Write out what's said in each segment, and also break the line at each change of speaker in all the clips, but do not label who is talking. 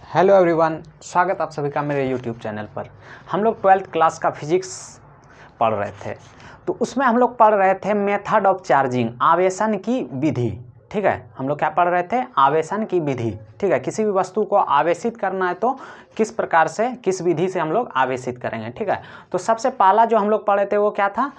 Hello everyone, स्वागत आप सभी का मेरे यूट्यूब चैनल पर। हम लोग 12th क्लास का फिजिक्स पढ़ रहे थे, तो उसमें हम लोग पढ़ रहे थे मेथड ऑफ चार्जिंग, आवेशन की विधि। ठीक है, हम लोग क्या पढ़ रहे थे? आवेशन की विधि। ठीक है, किसी भी वस्तु को आवेशित करना है तो किस प्रकार से, किस विधि से हम लोग आवेशित करेंगे। ठीक है, तो सबसे पहला जो हम लोग पढ़े थे वो क्या था?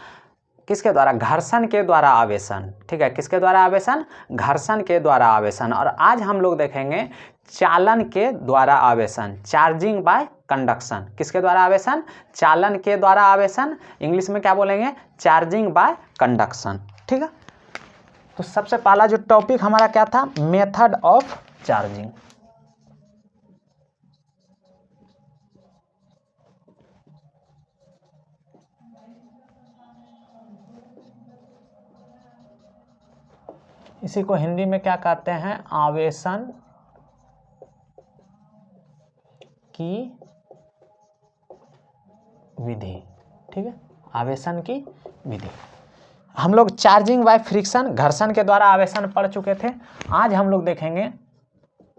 किसके द्वारा? घर्षण के द्वारा आवेशन। ठीक है, किसके द्वारा आवेशन? घर्षण के द्वारा आवेशन। और आज हम लोग देखेंगे चालन के द्वारा आवेशन, चार्जिंग बाय कंडक्शन। किसके द्वारा आवेशन? चालन के द्वारा आवेशन। इंग्लिश में क्या बोलेंगे? Charging by conduction. ठीक है, तो सबसे पहला जो टॉपिक हमारा क्या था? Method of charging. इसी को हिंदी में क्या कहते हैं? आवेशन की विधि। ठीक है, आवेशन की विधि। हम लोग चार्जिंग बाय फ्रिक्शन, घर्षण के द्वारा आवेशन पढ़ चुके थे। आज हम लोग देखेंगे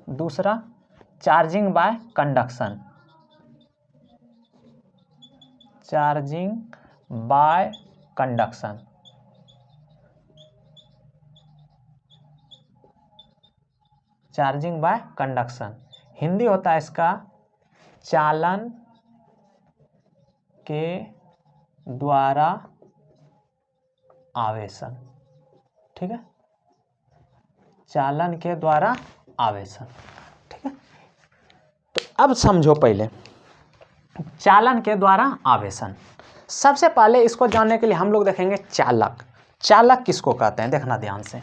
दूसरा, charging by conduction. Charging by conduction. Charging by conduction Hindi होता है इसका चालन के द्वारा आवेशन। ठीक है, चालन के द्वारा आवेशन। ठीक है, तो अब समझो पहले चालन के द्वारा आवेशन। सबसे पहले इसको जानने के लिए हम लोग देखेंगे चालक। चालक किसको कहते हैं? देखना ध्यान से।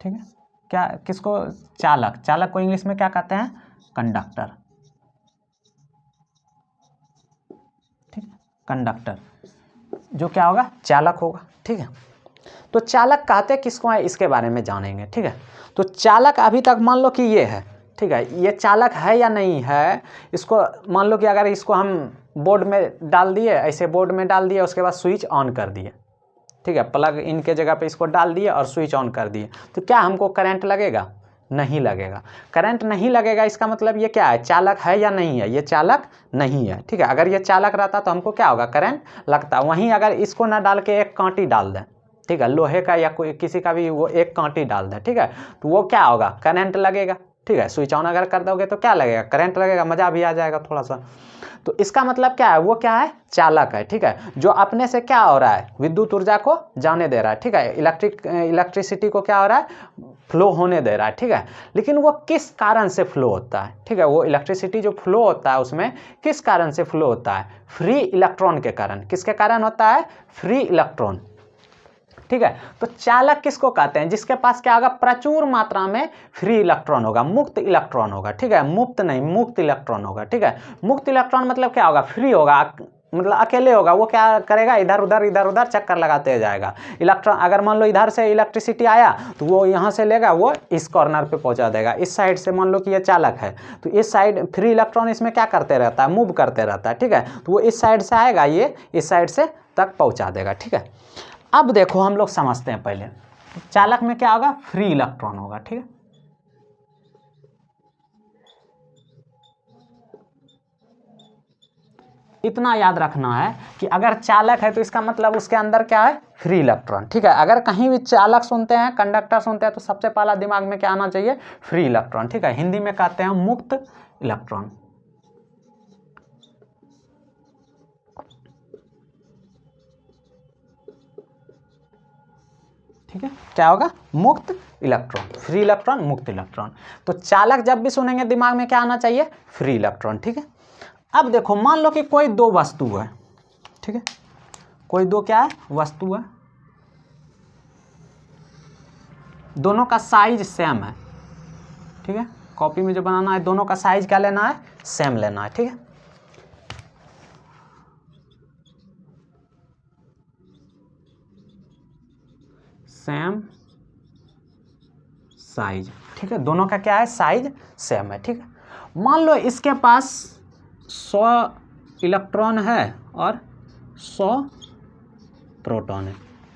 ठीक है, क्या किसको? चालक। चालक को इंग्लिश में क्या कहते हैं? कंडक्टर। ठीक है, कंडक्टर जो क्या होगा? चालक होगा। ठीक है, तो चालक कहते किसको है इसके बारे में जानेंगे। ठीक है, तो चालक अभी तक मान लो कि ये है। ठीक है, ये चालक है या नहीं है, इसको मान लो कि अगर इसको हम बोर्ड में डाल दिए, ऐसे बोर्ड में डाल दिए, उसके बाद स्विच ऑन कर दिए। ठीक है, प्लग इन के जगह पे इसको डाल दिए और स्विच ऑन कर दिए, तो क्या हमको करंट लगेगा? नहीं लगेगा। करंट नहीं लगेगा, इसका मतलब ये क्या है? चालक है या नहीं है? ये चालक नहीं है। ठीक है, अगर ये चालक रहता तो हमको क्या होगा? करंट लगता। वहीं अगर इसको ना डाल के एक कांटी डाल दें, ठीक है, लोहे का या कोई किसी का भी वो एक कांटी डाल दें, ठीक है, तो वो क्या होगा? करंट लगेगा। ठीक है, स्विच ऑन अगर कर दोगे तो क्या लगेगा? करंट लगेगा। मज़ा भी आ जाएगा थोड़ा सा। तो इसका मतलब क्या है? वो क्या है? चालक है। ठीक है, जो अपने से क्या हो रहा है? विद्युत ऊर्जा को जाने दे रहा है। ठीक है, इलेक्ट्रिसिटी को क्या हो रहा है? फ्लो होने दे रहा है। ठीक है, लेकिन वो किस कारण से फ्लो होता है? ठीक है, वो इलेक्ट्रिसिटी जो फ्लो होता है उसमें किस कारण से फ्लो होता है? फ्री इलेक्ट्रॉन के कारण। किसके कारण होता है? Free electron. ठीक है, तो चालक किसको कहते हैं? जिसके पास क्या होगा? प्रचुर मात्रा में फ्री इलेक्ट्रॉन होगा, मुक्त इलेक्ट्रॉन होगा। ठीक है, मुक्त नहीं, मुक्त इलेक्ट्रॉन होगा। ठीक है, मुक्त इलेक्ट्रॉन मतलब क्या होगा? फ्री होगा, मतलब अकेले होगा। वो क्या करेगा? इधर उधर चक्कर लगाते जाएगा। इलेक्ट्रॉन अगर मान लो इधर से इलेक्ट्रिसिटी आया तो वो यहाँ से लेगा, वो इस कॉर्नर पे पहुँचा देगा। इस साइड से मान लो कि ये चालक है, तो इस साइड फ्री इलेक्ट्रॉन इसमें क्या करते रहता है? मूव करते रहता है। ठीक है, तो वो इस साइड से आएगा, ये इस साइड से तक पहुँचा देगा। ठीक है, अब देखो हम लोग समझते हैं पहले चालक में क्या होगा? फ्री इलेक्ट्रॉन होगा। ठीक है, इतना याद रखना है कि अगर चालक है तो इसका मतलब उसके अंदर क्या है? Free electron. ठीक है, अगर कहीं भी चालक सुनते हैं, कंडक्टर सुनते हैं, तो सबसे पहला दिमाग में क्या आना चाहिए? Free electron. ठीक है, हिंदी में कहते हैं मुक्त इलेक्ट्रॉन। ठीक है, क्या होगा? मुक्त इलेक्ट्रॉन, फ्री इलेक्ट्रॉन, मुक्त इलेक्ट्रॉन। तो चालक जब भी सुनेंगे दिमाग में क्या आना चाहिए? Free electron. ठीक है, अब देखो मान लो कि कोई दो वस्तु है। ठीक है, कोई दो क्या है? वस्तु है, दोनों का साइज सेम है। ठीक है, कॉपी में जो बनाना है, दोनों का साइज क्या लेना है? सेम लेना है। ठीक है, सेम साइज। ठीक है, दोनों का क्या है? साइज सेम है। ठीक है, मान लो इसके पास 100 इलेक्ट्रॉन है और 100 प्रोटॉन है।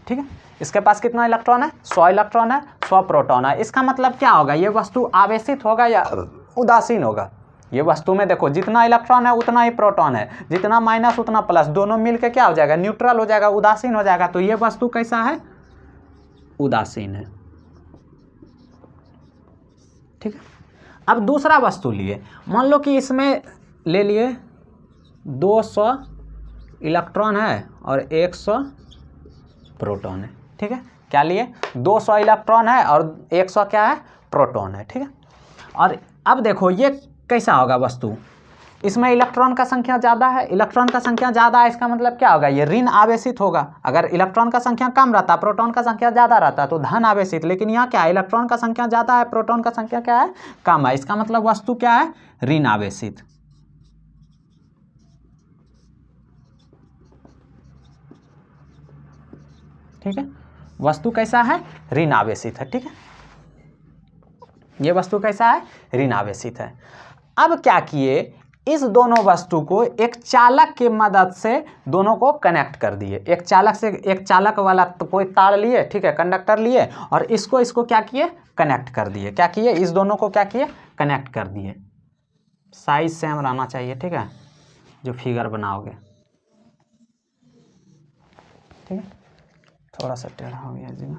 ठीक है। इसके पास कितना इलेक्ट्रॉन है, 100 इलेक्ट्रॉन है, 100 प्रोटॉन है। इसका मतलब क्या होगा, ये वस्तु आवेशित होगा या उदासीन होगा। ये वस्तु में देखो जितना इलेक्ट्रॉन है उतना ही प्रोटॉन है, जितना माइनस उतना प्लस, दोनों मिलकर क्या हो जाएगा, न्यूट्रल हो जाएगा, उदासीन हो जाएगा। तो ये वस्तु कैसा है, उदासीन है। ठीक है। अब दूसरा वस्तु लिए, मान लो कि इसमें ले लिए 200 इलेक्ट्रॉन है और 100 प्रोटॉन है। ठीक है, क्या लिए, 200 इलेक्ट्रॉन है और 100 क्या है, प्रोटॉन है। ठीक है। और अब देखो ये कैसा होगा वस्तु, इसमें इलेक्ट्रॉन का संख्या ज़्यादा है, इलेक्ट्रॉन का संख्या ज़्यादा है, इसका मतलब क्या होगा, ये ऋण आवेशित होगा। अगर इलेक्ट्रॉन का संख्या कम रहता, प्रोटॉन का संख्या ज़्यादा रहता तो धन आवेशित, लेकिन यहाँ क्या है, इलेक्ट्रॉन का संख्या ज़्यादा है, प्रोटॉन का संख्या क्या है, कम है, इसका मतलब वस्तु क्या है, ऋण आवेशित। ठीक है, वस्तु कैसा है, ऋण आवेशित है। ठीक है, ये वस्तु कैसा है, ऋण आवेशित है। अब क्या किए, इस दोनों वस्तु को एक चालक की मदद से दोनों को कनेक्ट कर दिए। एक चालक से, एक चालक वाला तो कोई तार लिए, ठीक है, कंडक्टर लिए, और इसको क्या किए, कनेक्ट कर दिए। क्या किए, इस दोनों को क्या किए, कनेक्ट कर दिए। साइज सेम रहना चाहिए, ठीक है, जो फिगर बनाओगे। ठीक है, थोड़ा सा टेढ़ा हो गया जी।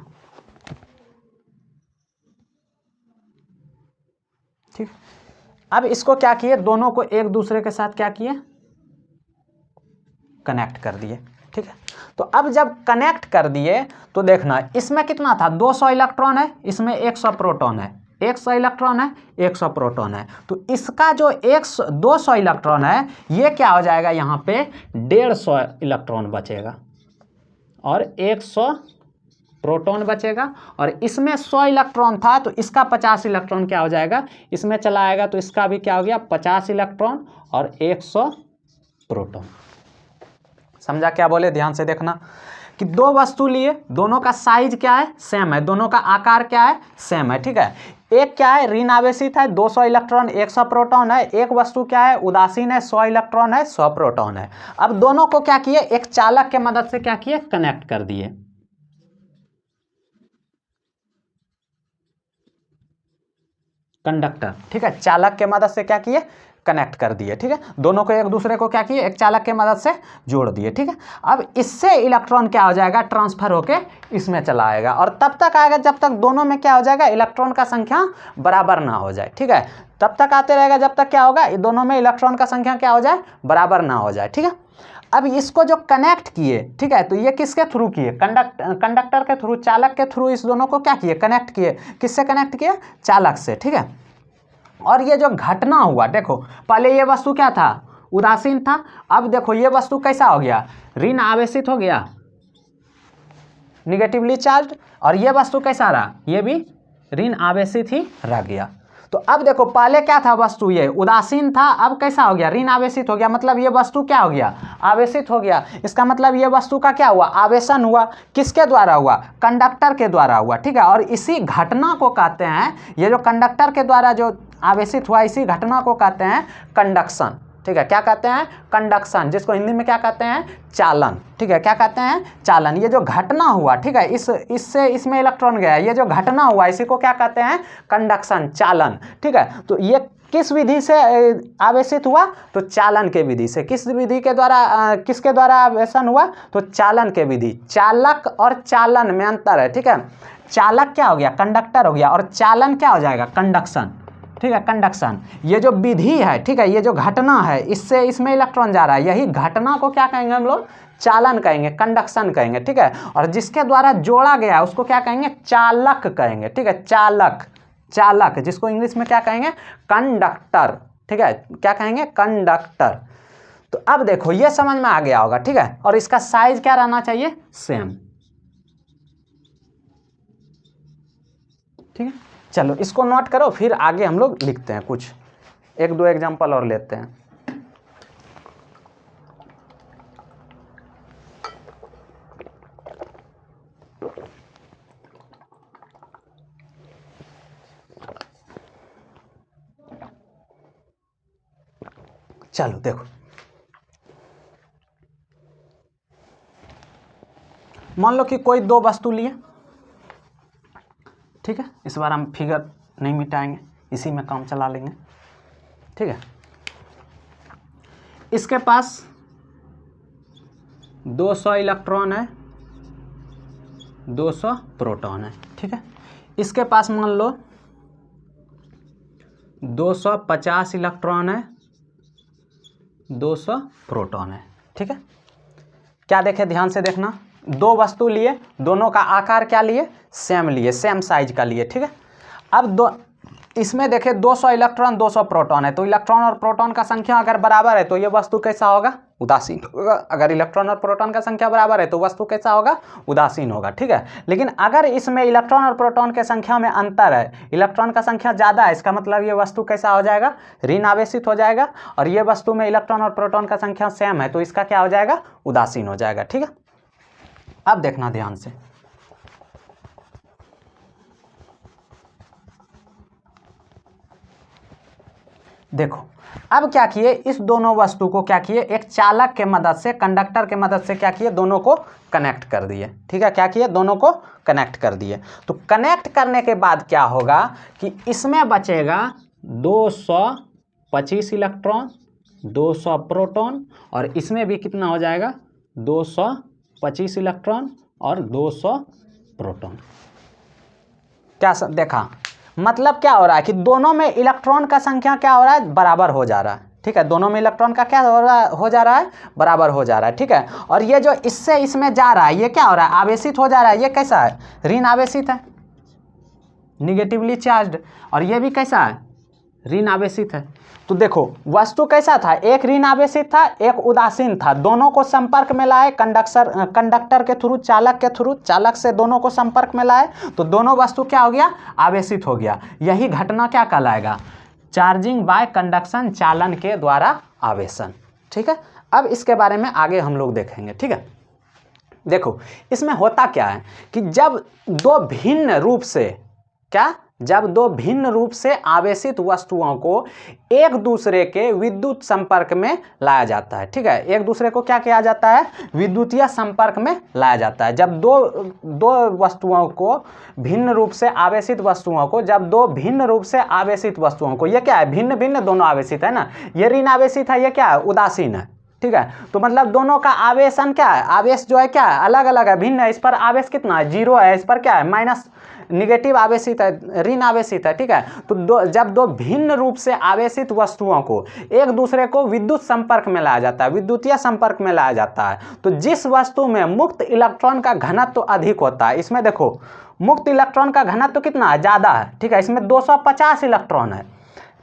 ठीक, अब इसको क्या किए, दोनों को एक दूसरे के साथ क्या किए, कनेक्ट कर दिए। ठीक है, तो अब जब कनेक्ट कर दिए तो देखना इसमें कितना था, 200 इलेक्ट्रॉन है, इसमें 100 प्रोटॉन है, 100 इलेक्ट्रॉन है, 100 प्रोटॉन है। तो इसका जो 200 इलेक्ट्रॉन है ये क्या हो जाएगा, यहाँ पे 150 इलेक्ट्रॉन बचेगा और 100 प्रोटॉन बचेगा। और इसमें 100 इलेक्ट्रॉन था तो इसका 50 इलेक्ट्रॉन क्या हो जाएगा, इसमें चला आएगा, तो इसका भी क्या हो गया, 50 इलेक्ट्रॉन और 100 प्रोटॉन। समझा क्या बोले, ध्यान से देखना कि दो वस्तु लिए, दोनों का साइज क्या है, सेम है, दोनों का आकार क्या है, सेम है। ठीक है, एक क्या है, ऋण आवेशित है, 200 इलेक्ट्रॉन 100 प्रोटॉन है। एक वस्तु क्या है, उदासीन है, 100 इलेक्ट्रॉन है, 100 प्रोटॉन है। अब दोनों को क्या किए, एक चालक के मदद से क्या किए, कनेक्ट कर दिए। कंडक्टर, ठीक है, चालक के मदद से क्या किए, कनेक्ट कर दिए। ठीक है, दोनों को एक दूसरे को क्या किए, एक चालक के मदद से जोड़ दिए। ठीक है, अब इससे इलेक्ट्रॉन क्या हो जाएगा, ट्रांसफर होके इसमें चला आएगा, और तब तक आएगा जब तक दोनों में क्या हो जाएगा, इलेक्ट्रॉन का संख्या बराबर ना हो जाए। ठीक है, तब तक आते रहेगा जब तक क्या होगा, दोनों में इलेक्ट्रॉन का संख्या क्या हो जाए, बराबर ना हो जाए। ठीक है, अब इसको जो कनेक्ट किए, ठीक है, तो ये किसके थ्रू किए, कंडक्टर के थ्रू, चालक के थ्रू इस दोनों को क्या किए, कनेक्ट किए। किससे कनेक्ट किए, चालक से। ठीक है, और ये जो घटना हुआ, देखो पहले ये वस्तु क्या था, उदासीन था, अब देखो ये वस्तु कैसा हो गया, ऋण आवेशित हो गया, निगेटिवली चार्ज, और ये वस्तु कैसा रहा, ये भी ऋण आवेशित ही रह गया। तो अब देखो पहले क्या था वस्तु, ये उदासीन था, अब कैसा हो गया, ऋण आवेशित हो गया, मतलब ये वस्तु क्या हो गया, आवेशित हो गया। इसका मतलब ये वस्तु का क्या हुआ, आवेशन हुआ, किसके द्वारा हुआ, कंडक्टर के द्वारा हुआ। ठीक है, और इसी घटना को कहते हैं, ये जो कंडक्टर के द्वारा जो आवेशित हुआ, इसी घटना को कहते हैं कंडक्शन। ठीक है, क्या कहते हैं, कंडक्शन, जिसको हिंदी में क्या कहते हैं, चालन। ठीक है, क्या कहते हैं, चालन। ये जो घटना हुआ, ठीक है, इससे इसमें इलेक्ट्रॉन गया, ये जो घटना हुआ इसी को क्या कहते हैं, कंडक्शन, चालन। ठीक है, तो ये किस विधि से आवेशित हुआ, तो चालन के विधि से। किस विधि के द्वारा, किसके द्वारा आवेशन हुआ, तो चालन के विधि। चालक और चालन में अंतर है। ठीक है, चालक क्या हो गया, कंडक्टर हो गया, और चालन क्या हो जाएगा, कंडक्शन। ठीक है, कंडक्शन, ये जो विधि है, ठीक है, ये जो घटना है, इससे इसमें इलेक्ट्रॉन जा रहा है, यही घटना को क्या कहेंगे हम लोग, चालन कहेंगे, कंडक्शन कहेंगे। ठीक है, और जिसके द्वारा जोड़ा गया उसको क्या कहेंगे, चालक कहेंगे। ठीक है, चालक, चालक, जिसको इंग्लिश में क्या कहेंगे, कंडक्टर। ठीक है, क्या कहेंगे, कंडक्टर। तो अब देखो ये समझ में आ गया होगा। ठीक है, और इसका साइज क्या रहना चाहिए, सेम। ठीक है, चलो इसको नोट करो, फिर आगे हम लोग लिखते हैं, कुछ एक दो एग्जांपल और लेते हैं। चलो देखो, मान लो कि कोई दो वस्तु लिए, ठीक है, इस बार हम फिगर नहीं मिटाएंगे, इसी में काम चला लेंगे, ठीक है। इसके पास 200 इलेक्ट्रॉन है, 200 प्रोटॉन है, ठीक है। इसके पास मान लो 250 इलेक्ट्रॉन है, 200 प्रोटॉन है, ठीक है। क्या देखे, ध्यान से देखना, दो वस्तु लिए, दोनों का आकार क्या लिए, सेम लिए, सेम साइज का लिए, ठीक है। अब दो इसमें देखे 200 इलेक्ट्रॉन 200 प्रोटॉन है, तो इलेक्ट्रॉन और प्रोटॉन का संख्या अगर बराबर है तो ये वस्तु कैसा होगा, उदासीन होगा। अगर इलेक्ट्रॉन और प्रोटॉन का संख्या बराबर है तो वस्तु कैसा होगा, उदासीन होगा, ठीक है। लेकिन अगर इसमें इलेक्ट्रॉन और प्रोटॉन के संख्या में अंतर है, इलेक्ट्रॉन का संख्या ज़्यादा है, इसका मतलब ये वस्तु कैसा हो जाएगा, ऋण आवेशित हो जाएगा, और ये वस्तु में इलेक्ट्रॉन और प्रोटॉन का संख्या सेम है तो इसका क्या हो जाएगा, उदासीन हो जाएगा, ठीक है। अब देखना ध्यान से, देखो अब क्या किए, इस दोनों वस्तु को क्या किए, एक चालक के मदद से, कंडक्टर के मदद से क्या किए, दोनों को कनेक्ट कर दिए, ठीक है। क्या किए, दोनों को कनेक्ट कर दिए। तो कनेक्ट करने के बाद क्या होगा कि इसमें बचेगा 225 इलेक्ट्रॉन, 200 प्रोटॉन, और इसमें भी कितना हो जाएगा, 225 इलेक्ट्रॉन और 200 प्रोटॉन। क्या देखा, मतलब क्या हो रहा है कि दोनों में इलेक्ट्रॉन का संख्या क्या हो रहा है, बराबर हो जा रहा है, ठीक है। दोनों में इलेक्ट्रॉन का क्या हो जा रहा है, बराबर हो जा रहा है, ठीक है। और ये जो इससे इसमें जा रहा है, ये क्या हो रहा है, आवेशित हो जा रहा है। ये कैसा है, ऋण आवेशित है, निगेटिवली चार्ज्ड, और ये भी कैसा है, ऋण आवेशित है। तो देखो वस्तु कैसा था, एक ऋण आवेशित था, एक उदासीन था, दोनों को संपर्क में लाए कंडक्टर के थ्रू, चालक के थ्रू, चालक से दोनों को संपर्क में लाए तो दोनों वस्तु क्या हो गया, आवेशित हो गया। यही घटना क्या कहलाएगा, चार्जिंग बाय कंडक्शन, चालन के द्वारा आवेशन, ठीक है। अब इसके बारे में आगे हम लोग देखेंगे, ठीक है। देखो इसमें होता क्या है कि जब दो भिन्न रूप से, क्या, जब दो भिन्न रूप से आवेशित वस्तुओं को एक दूसरे के विद्युत संपर्क में लाया जाता है, ठीक है। एक दूसरे को क्या किया जाता है, विद्युतीय संपर्क में लाया जाता है। जब दो वस्तुओं को भिन्न रूप से आवेशित वस्तुओं को, जब दो भिन्न रूप से आवेशित वस्तुओं को, ये क्या है, भिन्न भिन्न दोनों आवेशित है ना, ये ऋण आवेशित है, ये क्या है, उदासीन है, ठीक है। तो मतलब दोनों का आवेशन क्या है, आवेश जो है क्या है, अलग अलग है, भिन्न है। इस पर आवेश कितना है, 0 है, इस पर क्या है, माइनस, निगेटिव आवेशित है, ऋण आवेशित है, ठीक है। तो जब दो भिन्न रूप से आवेशित वस्तुओं को एक दूसरे को विद्युत संपर्क में लाया जाता है, विद्युतीय संपर्क में लाया जाता है, तो जिस वस्तु में मुक्त इलेक्ट्रॉन का घनत्व अधिक होता है, इसमें देखो मुक्त इलेक्ट्रॉन का घनत्व कितना है, ज़्यादा है, ठीक है। इसमें 250 इलेक्ट्रॉन है,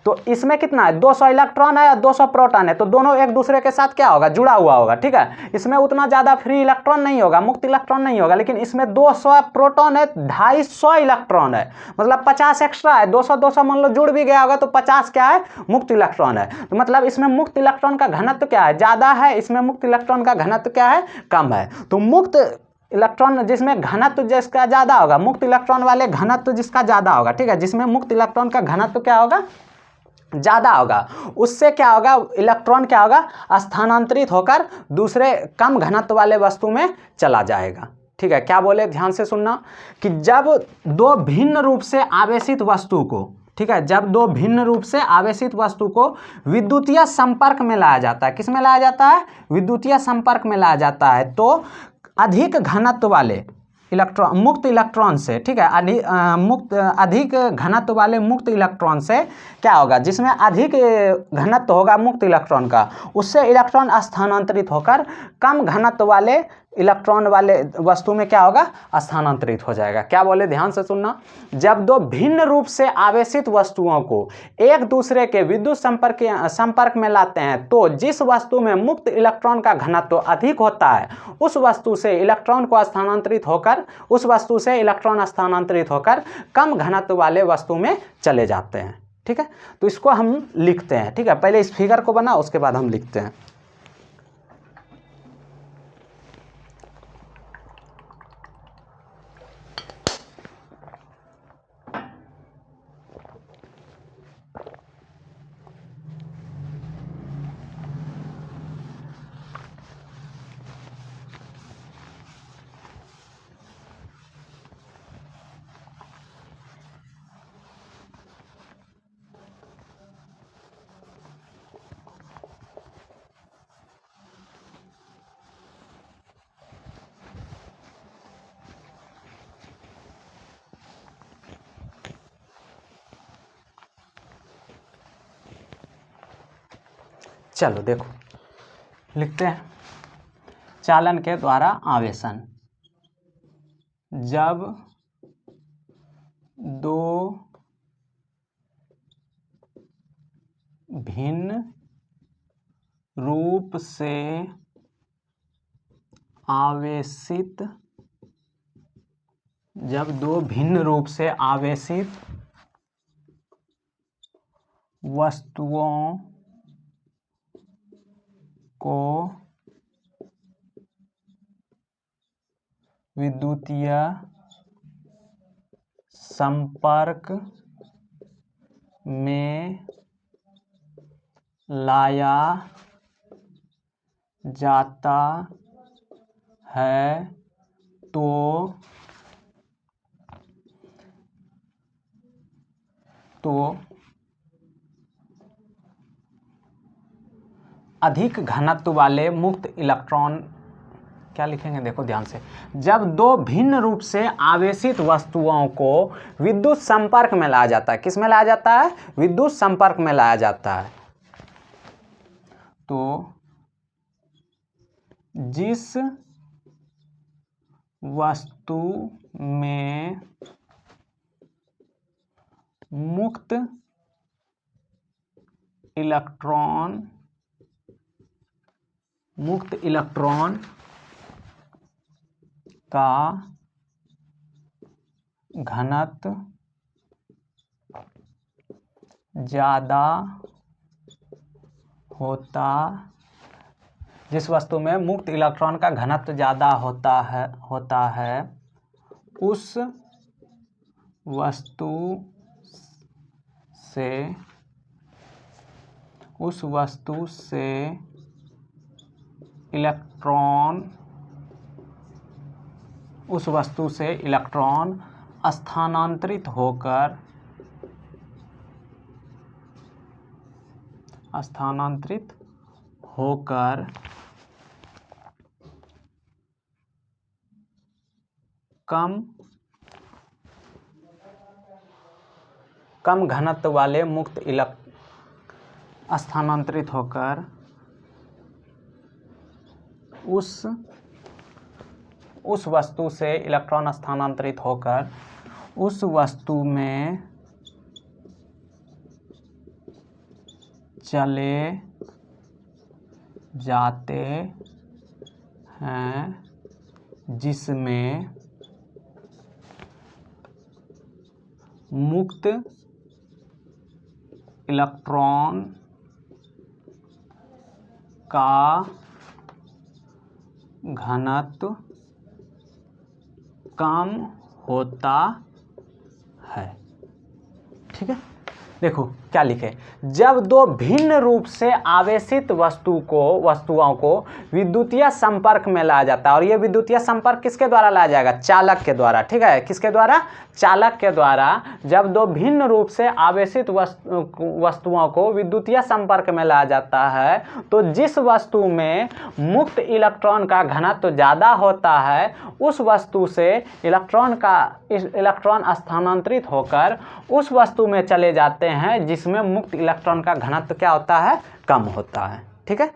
तो इसमें कितना है, 200 इलेक्ट्रॉन है और 200 प्रोटॉन है, तो दोनों एक दूसरे के साथ क्या होगा, जुड़ा हुआ होगा, ठीक है। इसमें उतना ज़्यादा फ्री इलेक्ट्रॉन नहीं होगा, मुक्त इलेक्ट्रॉन नहीं होगा, लेकिन इसमें 200 प्रोटॉन है, 250 इलेक्ट्रॉन है, मतलब 50 एक्स्ट्रा है। 200 200 मान लो जुड़ भी गया होगा तो 50 क्या है, मुक्त इलेक्ट्रॉन है। तो मतलब इसमें मुक्त इलेक्ट्रॉन का घनत्व क्या है, ज़्यादा है, इसमें मुक्त इलेक्ट्रॉन का घनत्व क्या है, कम है। तो मुक्त इलेक्ट्रॉन जिसमें घनत्व जिसका ज़्यादा होगा, मुक्त इलेक्ट्रॉन वाले घनत्व जिसका ज़्यादा होगा, ठीक है, जिसमें मुक्त इलेक्ट्रॉन का घनत्व क्या होगा, ज़्यादा होगा, उससे क्या होगा, इलेक्ट्रॉन क्या होगा, स्थानांतरित होकर दूसरे कम घनत्व वाले वस्तु में चला जाएगा, ठीक है। क्या बोले, ध्यान से सुनना, कि जब दो भिन्न रूप से आवेशित वस्तु को, ठीक है, जब दो भिन्न रूप से आवेशित वस्तु को विद्युतीय संपर्क में लाया जाता है, किस में लाया जाता है, विद्युतीय संपर्क में लाया जाता है, तो अधिक घनत्व वाले इलेक्ट्रॉन, मुक्त इलेक्ट्रॉन से, ठीक है, अधिक घनत्व वाले मुक्त इलेक्ट्रॉन से क्या होगा, जिसमें अधिक घनत्व होगा मुक्त इलेक्ट्रॉन का, उससे इलेक्ट्रॉन स्थानांतरित होकर कम घनत्व वाले इलेक्ट्रॉन वाले वस्तु में क्या होगा, स्थानांतरित हो जाएगा। क्या बोले, ध्यान से सुनना, जब दो भिन्न रूप से आवेशित वस्तुओं को एक दूसरे के विद्युत संपर्क में लाते हैं, तो जिस वस्तु में मुक्त इलेक्ट्रॉन का घनत्व अधिक होता है, उस वस्तु से इलेक्ट्रॉन को स्थानांतरित होकर, उस वस्तु से इलेक्ट्रॉन स्थानांतरित होकर कम घनत्व वाले वस्तु में चले जाते हैं, ठीक है। तो इसको हम लिखते हैं, ठीक है, पहले इस फिगर को बना, उसके बाद हम लिखते हैं। चलो देखो लिखते हैं, चालन के द्वारा आवेशन, जब दो भिन्न रूप से आवेशित, जब दो भिन्न रूप से आवेशित वस्तुओं को विद्युतीय संपर्क में लाया जाता है तो अधिक घनत्व वाले मुक्त इलेक्ट्रॉन, क्या लिखेंगे देखो ध्यान से, जब दो भिन्न रूप से आवेशित वस्तुओं को विद्युत संपर्क में लाया जाता है, किस में लाया जाता है, विद्युत संपर्क में लाया जाता है, तो जिस वस्तु में मुक्त इलेक्ट्रॉन का घनत्व ज़्यादा होता, जिस वस्तु में मुक्त इलेक्ट्रॉन का घनत्व ज़्यादा होता है उस वस्तु से इलेक्ट्रॉन स्थानांतरित होकर कम घनत्व वाले स्थानांतरित होकर उस वस्तु से इलेक्ट्रॉन स्थानांतरित होकर उस वस्तु में चले जाते हैं, जिसमें मुक्त इलेक्ट्रॉन का घनत्व कम होता है। ठीक है, देखो क्या लिखे, जब दो भिन्न रूप से आवेशित वस्तुओं को विद्युतीय संपर्क में लाया जाता है, और ये विद्युतीय संपर्क किसके द्वारा लाया जाएगा, चालक के द्वारा। ठीक है, किसके द्वारा, चालक के द्वारा। जब दो भिन्न रूप से आवेशित वस्तुओं को विद्युतीय संपर्क में लाया जाता है तो जिस वस्तु में मुक्त इलेक्ट्रॉन का घनत्व ज़्यादा होता है उस वस्तु से इलेक्ट्रॉन स्थानांतरित होकर उस वस्तु में चले जाते हैं जिसमें मुक्त इलेक्ट्रॉन का घनत्व क्या होता है, कम होता है। ठीक है,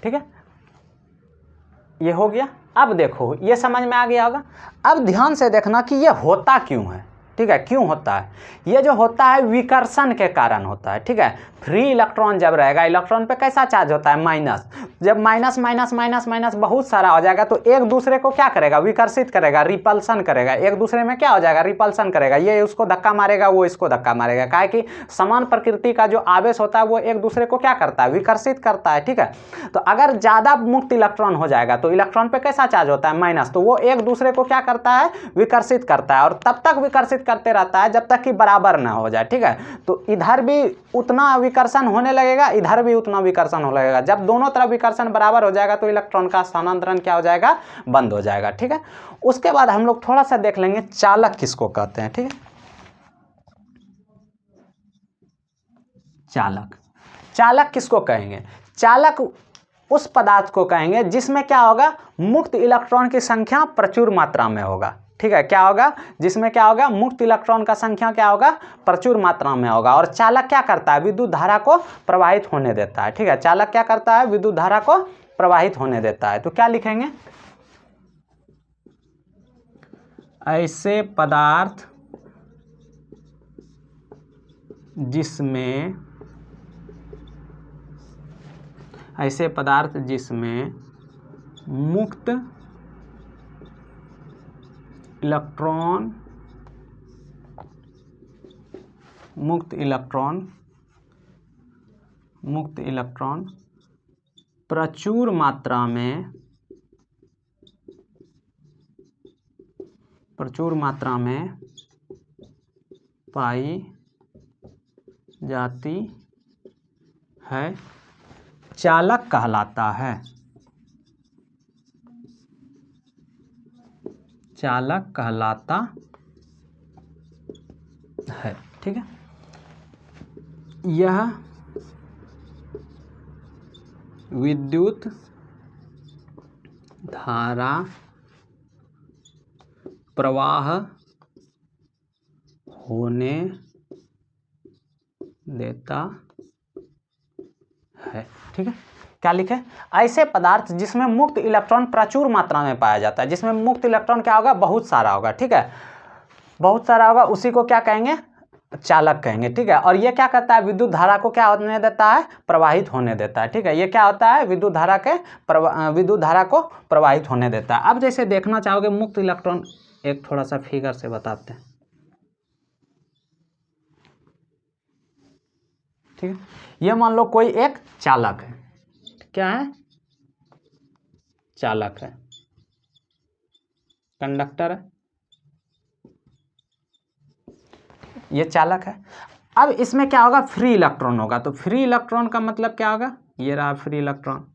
ठीक है, ये हो गया। अब देखो ये समझ में आ गया होगा। अब ध्यान से देखना कि ये होता क्यों है। ठीक है, क्यों होता है, ये जो होता है विकर्षण के कारण होता है। ठीक है, फ्री इलेक्ट्रॉन जब रहेगा, इलेक्ट्रॉन पे कैसा चार्ज होता है, माइनस। जब माइनस माइनस माइनस माइनस बहुत सारा हो जाएगा तो एक दूसरे को क्या करेगा, विकर्षित करेगा, रिपल्सन करेगा, एक दूसरे में क्या हो जाएगा, रिपल्सन करेगा। ये उसको धक्का मारेगा, वो इसको धक्का मारेगा, काहे कि समान प्रकृति का जो आवेश होता है वो एक दूसरे को क्या करता है, विकर्षित करता है। ठीक है, तो अगर ज़्यादा मुक्त इलेक्ट्रॉन हो जाएगा तो इलेक्ट्रॉन पे कैसा चार्ज होता है, माइनस, तो वो एक दूसरे को क्या करता है, विकर्षित करता है, और तब तक विकर्षित करते रहता है जब तक कि बराबर ना हो जाए। ठीक है, तो इधर भी उतना विकर्षण होने लगेगा, इधर भी उतना विकर्षण होने लगेगा। जब दोनों तरफ विकर्षण बराबर हो जाएगा तो इलेक्ट्रॉन का स्थानांतरण क्या हो जाएगा, बंद हो जाएगा। ठीक है, उसके बाद हम लोग थोड़ा सा देख लेंगे चालक किसको कहते हैं। ठीक है, चालक किसको कहेंगे, चालक उस पदार्थ को कहेंगे जिसमें क्या होगा, मुक्त इलेक्ट्रॉन की संख्या प्रचुर मात्रा में होगा। ठीक है, क्या होगा, जिसमें क्या होगा, मुक्त इलेक्ट्रॉन का संख्या क्या होगा, प्रचुर मात्रा में होगा। और चालक क्या करता है, विद्युत धारा को प्रवाहित होने देता है। ठीक है, चालक क्या करता है, विद्युत धारा को प्रवाहित होने देता है। तो क्या लिखेंगे, ऐसे पदार्थ जिसमें मुक्त इलेक्ट्रॉन प्रचुर मात्रा में पाई जाती है, चालक कहलाता है। ठीक है, यह विद्युत धारा प्रवाह होने देता है। ठीक है, क्या लिखे, ऐसे पदार्थ जिसमें मुक्त इलेक्ट्रॉन प्रचुर मात्रा में पाया जाता है, जिसमें मुक्त इलेक्ट्रॉन क्या होगा, बहुत सारा होगा। ठीक है, बहुत सारा होगा, उसी को क्या कहेंगे, चालक कहेंगे। ठीक है, और ये क्या करता है, विद्युत धारा को क्या होने देता है, प्रवाहित होने देता है। ठीक है, ये क्या होता है, विद्युत धारा को प्रवाहित होने देता है। अब जैसे देखना चाहोगे मुक्त इलेक्ट्रॉन, एक थोड़ा सा फिगर से बताते हैं। ठीक है, ये मान लो कोई एक चालक है, क्या है, चालक है, कंडक्टर है, ये चालक है। अब इसमें क्या होगा, फ्री इलेक्ट्रॉन होगा। तो फ्री इलेक्ट्रॉन का मतलब क्या होगा, ये रहा फ्री इलेक्ट्रॉन।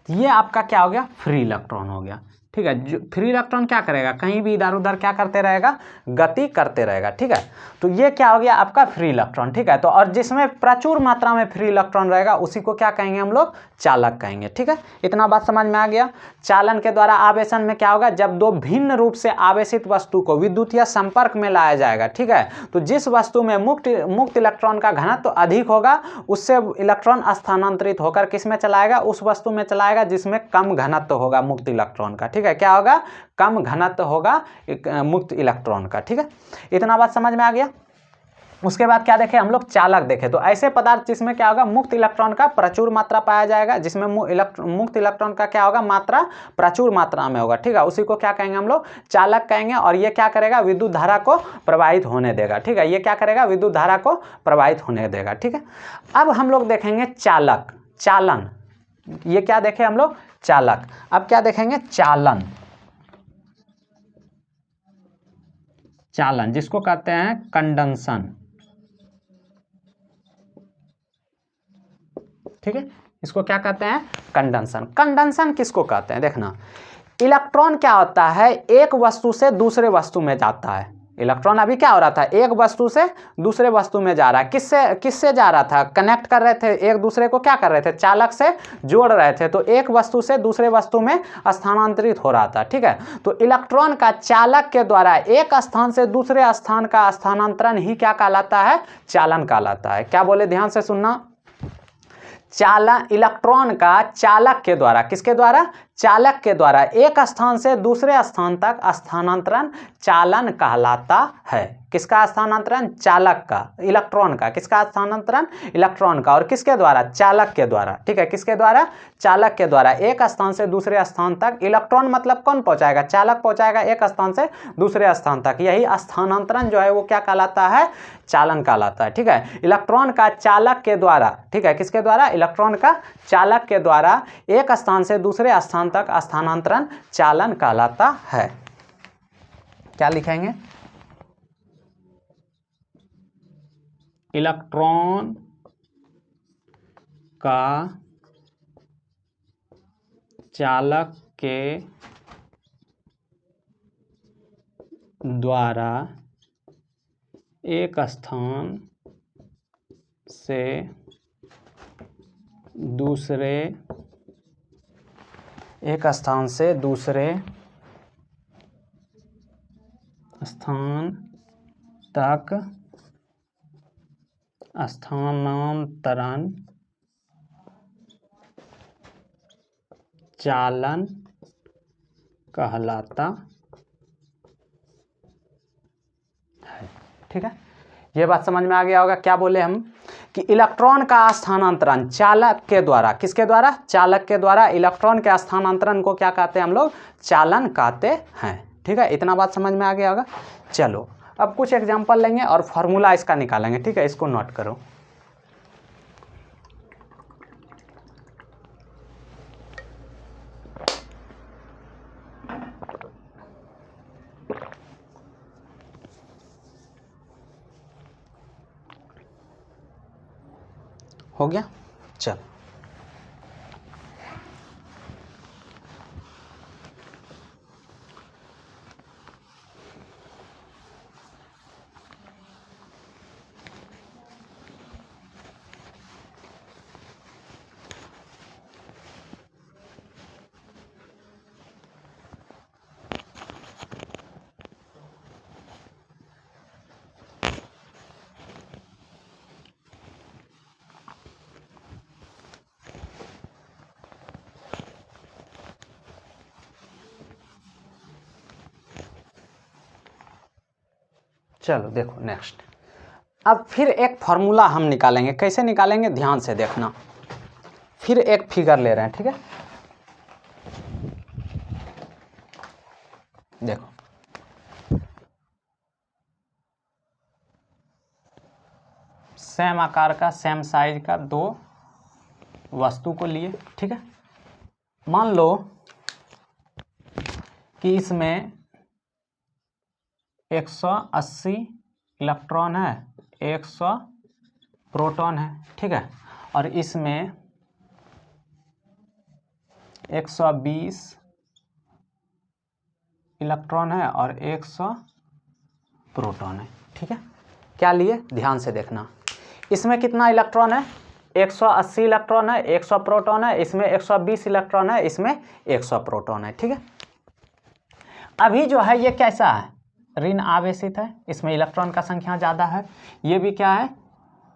ये आपका क्या हो गया, फ्री इलेक्ट्रॉन हो गया। ठीक है, जो फ्री इलेक्ट्रॉन क्या करेगा, कहीं भी इधर उधर क्या करते रहेगा, गति करते रहेगा। ठीक है, तो ये क्या हो गया आपका फ्री इलेक्ट्रॉन। ठीक है, तो और जिसमें प्रचुर मात्रा में फ्री इलेक्ट्रॉन रहेगा उसी को क्या कहेंगे हम लोग, चालक कहेंगे। ठीक है, इतना बात समझ में आ गया। चालन के द्वारा आवेशन में क्या होगा, जब दो भिन्न रूप से आवेशित वस्तु को विद्युतीय संपर्क में लाया जाएगा। ठीक है, तो जिस वस्तु में मुक्त इलेक्ट्रॉन का घनत्व तो अधिक होगा, उससे इलेक्ट्रॉन स्थानांतरित होकर किस में चलाएगा, उस वस्तु में चलाएगा जिसमें कम घनत्व होगा मुक्त इलेक्ट्रॉन का। ठीक है, क्या होगा, कम घनत्व होगा मुक्त इलेक्ट्रॉन का। ठीक है, इतना बात समझ में आ गया। उसके बाद क्या देखे हम लोग, चालक देखे। तो ऐसे पदार्थ जिसमें क्या होगा, मुक्त इलेक्ट्रॉन का प्रचुर मात्रा पाया जाएगा, जिसमें मुक्त इलेक्ट्रॉन का क्या होगा, मात्रा प्रचुर मात्रा में होगा। ठीक है, उसी को क्या कहेंगे हम लोग, चालक कहेंगे। और ये क्या करेगा, विद्युत धारा को प्रवाहित होने देगा। ठीक है, ये क्या करेगा, विद्युत धारा को प्रवाहित होने देगा। ठीक है, अब हम लोग देखेंगे चालक, चालन। ये क्या देखे हम लोग, चालक। अब क्या देखेंगे, चालन। चालन जिसको कहते हैं कंडक्शन। ठीक है, इसको क्या कहते हैं, कंडक्शन। कंडक्शन किसको कहते हैं, देखना, इलेक्ट्रॉन क्या होता है, एक वस्तु से दूसरे वस्तु में जाता है। इलेक्ट्रॉन अभी क्या हो रहा था, एक वस्तु से दूसरे वस्तु में जा रहा है। किससे जा रहा था, कनेक्ट कर रहे थे, एक दूसरे को क्या कर रहे थे, चालक से जोड़ रहे थे। तो एक वस्तु से दूसरे वस्तु में स्थानांतरित हो रहा था। ठीक है, तो इलेक्ट्रॉन का चालक के द्वारा एक स्थान से दूसरे स्थान का स्थानांतरण ही क्या कहलाता है, चालन कहलाता है। क्या बोले, ध्यान से सुनना, इलेक्ट्रॉन का चालक के द्वारा, किसके द्वारा, चालक के द्वारा एक स्थान से दूसरे स्थान तक स्थानांतरण चालन कहलाता है। किसका स्थानांतरण, चालक का, इलेक्ट्रॉन का। किसका स्थानांतरण, इलेक्ट्रॉन का। और किसके द्वारा, चालक के द्वारा। ठीक है, किसके द्वारा, चालक के द्वारा एक स्थान से दूसरे स्थान तक। इलेक्ट्रॉन मतलब कौन पहुंचाएगा, चालक पहुंचाएगा एक स्थान से दूसरे स्थान तक। यही स्थानांतरण जो है वो क्या कहलाता है, चालन कहलाता है। ठीक है, इलेक्ट्रॉन का चालक के द्वारा, ठीक है, किसके द्वारा, इलेक्ट्रॉन का चालक के द्वारा एक स्थान से दूसरे स्थान तक स्थानांतरण चालन कहलाता है। क्या लिखेंगे, इलेक्ट्रॉन का चालक के द्वारा एक स्थान से दूसरे स्थान तक स्थानांतरण चालन कहलाता है। ठीक है, ये बात समझ में आ गया होगा। क्या बोले हम कि इलेक्ट्रॉन का स्थानांतरण चालक के द्वारा, किसके द्वारा? चालक के द्वारा इलेक्ट्रॉन के स्थानांतरण को क्या कहते हैं हम लोग? चालन कहते हैं। ठीक है, इतना बात समझ में आ गया होगा। चलो अब कुछ एग्जांपल लेंगे और फॉर्मूला इसका निकालेंगे। ठीक है, इसको नोट करो। हो गया? चल चलो देखो नेक्स्ट। अब फिर एक फॉर्मूला हम निकालेंगे। कैसे निकालेंगे? ध्यान से देखना। फिर एक फिगर ले रहे हैं। ठीक है, देखो सेम आकार का, सेम साइज का दो वस्तु को लिए। ठीक है, मान लो कि इसमें 180 इलेक्ट्रॉन है, 100 प्रोटॉन है। ठीक है, और इसमें 120 इलेक्ट्रॉन है और 100 प्रोटॉन है। ठीक है, क्या लिए? ध्यान से देखना। इसमें कितना इलेक्ट्रॉन है? 180 इलेक्ट्रॉन है, 100 प्रोटॉन है। इसमें 120 इलेक्ट्रॉन है, इसमें 100 प्रोटॉन है। ठीक है, अभी जो है ये कैसा है? ऋण आवेशित है, इसमें इलेक्ट्रॉन का संख्या ज़्यादा है। ये भी क्या है?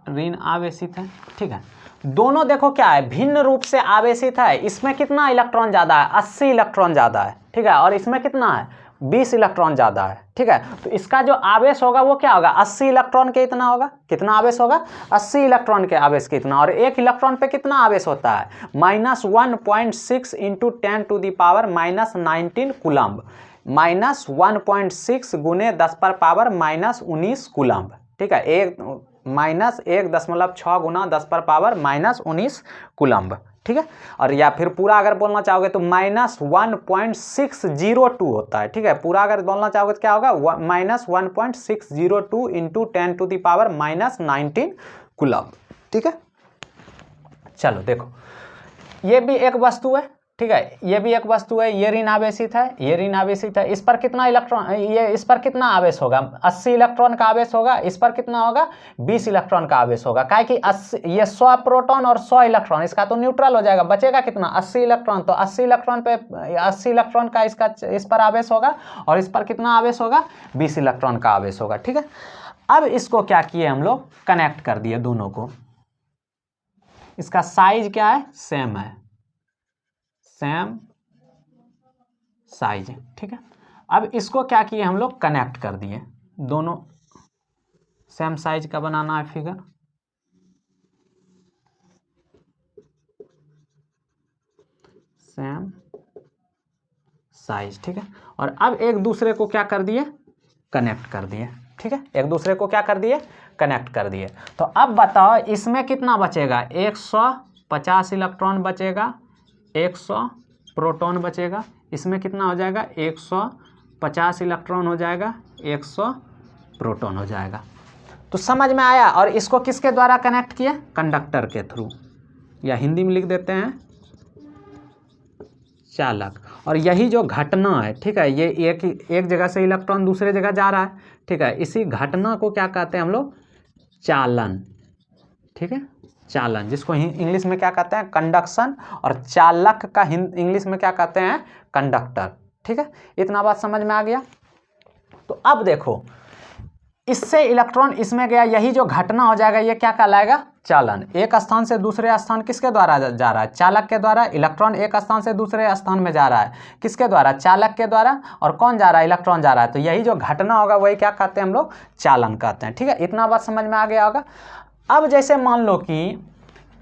ऋण आवेशित है। ठीक है, दोनों देखो क्या है? भिन्न रूप से आवेशित है। इसमें कितना इलेक्ट्रॉन ज़्यादा है? 80 इलेक्ट्रॉन ज़्यादा है। ठीक है, और इसमें कितना है? 20 इलेक्ट्रॉन ज़्यादा है। ठीक है, तो इसका जो आवेश होगा वो क्या होगा? 80 इलेक्ट्रॉन के इतना होगा। कितना आवेश होगा? 80 इलेक्ट्रॉन के आवेश के इतना। और एक इलेक्ट्रॉन पे कितना आवेश होता है? -1.6 × 10⁻⁻19 कूलम्ब। -1.6 गुने 10⁻⁻19 कूलम्ब। ठीक है, 1.6 गुना 10⁻⁻19 कूलम्ब। ठीक है, और या फिर पूरा अगर बोलना चाहोगे तो -1.602 होता है। ठीक है, पूरा अगर बोलना चाहोगे तो क्या होगा? -1.602 × 10⁻⁻19 कूलम्ब। ठीक है, चलो देखो ये भी एक वस्तु है। ठीक है, ये भी एक वस्तु है। ये ऋण आवेशित है, ये ऋण आवेशित है। इस पर कितना इलेक्ट्रॉन, ये इस पर कितना आवेश होगा? 80 इलेक्ट्रॉन का आवेश होगा। इस पर कितना होगा? 20 इलेक्ट्रॉन का आवेश होगा। काहे कि 80 ये 100 प्रोटॉन और 100 इलेक्ट्रॉन, इसका तो न्यूट्रल हो जाएगा। बचेगा कितना? 80 इलेक्ट्रॉन। तो 80 इलेक्ट्रॉन पे 80 इलेक्ट्रॉन का इसका इस पर आवेश होगा, और इस पर कितना आवेश होगा? 20 इलेक्ट्रॉन का आवेश होगा। ठीक है, अब इसको क्या किए हम लोग? कनेक्ट कर दिए दोनों को। इसका साइज क्या है? सेम है, सेम साइज है। ठीक है, अब इसको क्या किए हम लोग? कनेक्ट कर दिए। दोनों सेम साइज का बनाना है फिगर। Same size. ठीक है, और अब एक दूसरे को क्या कर दिए? कनेक्ट कर दिए। ठीक है, एक दूसरे को क्या कर दिए? कनेक्ट कर दिए। तो अब बताओ इसमें कितना बचेगा? 150 इलेक्ट्रॉन बचेगा, 100 प्रोटॉन बचेगा। इसमें कितना हो जाएगा? 150 इलेक्ट्रॉन हो जाएगा, 100 प्रोटॉन हो जाएगा। तो समझ में आया? और इसको किसके द्वारा कनेक्ट किया? कंडक्टर के थ्रू, या हिंदी में लिख देते हैं चालक। और यही जो घटना है, ठीक है, ये एक जगह से इलेक्ट्रॉन दूसरे जगह जा रहा है, ठीक है, इसी घटना को क्या कहते हैं हम लोग, चालन, ठीक है, चालन, जिसको इंग्लिश में क्या कहते हैं, कंडक्शन, और चालक का इंग्लिश में क्या कहते हैं, कंडक्टर, ठीक है। इतना बात समझ में आ गया। तो अब देखो, इससे इलेक्ट्रॉन इसमें गया, यही जो घटना हो जाएगा ये क्या कहलाएगा, चालन। एक स्थान से दूसरे स्थान किसके द्वारा जा रहा है, चालक के द्वारा। इलेक्ट्रॉन एक स्थान से दूसरे स्थान में जा रहा है, किसके द्वारा, चालक के द्वारा। और कौन जा रहा है, इलेक्ट्रॉन जा रहा है। तो यही जो घटना होगा वही क्या कहते हैं हम लोग, चालन कहते हैं, ठीक है। इतना बात समझ में आ गया होगा। अब जैसे मान लो कि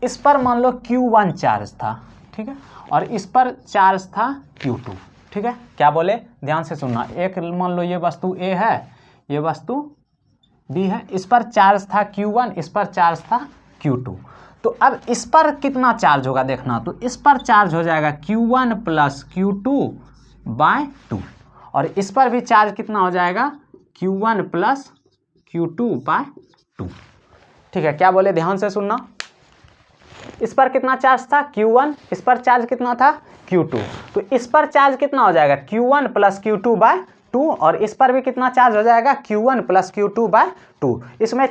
इस पर मान लो Q1 चार्ज था, ठीक है, और इस पर चार्ज था Q2, ठीक है। क्या बोले, ध्यान से सुनना। एक मान लो ये वस्तु A है, ये वस्तु B है, इस पर चार्ज था Q1, इस पर चार्ज था Q2। तो अब इस पर कितना चार्ज होगा देखना, तो इस पर चार्ज हो जाएगा Q1 प्लस Q2/2, और इस पर भी चार्ज कितना हो जाएगा, Q1 प्लस Q2/2, ठीक है। क्या बोले, ध्यान से सुनना। इस पर कितना चार्ज था, Q1, इस पर चार्ज कितना था, Q2। तो इस पर चार्ज कितना हो जाएगा, Q1 प्लस Q2/2, और इस पर भी कितना चार्ज हो जाएगा, Q1 प्लस Q2/2। इसमें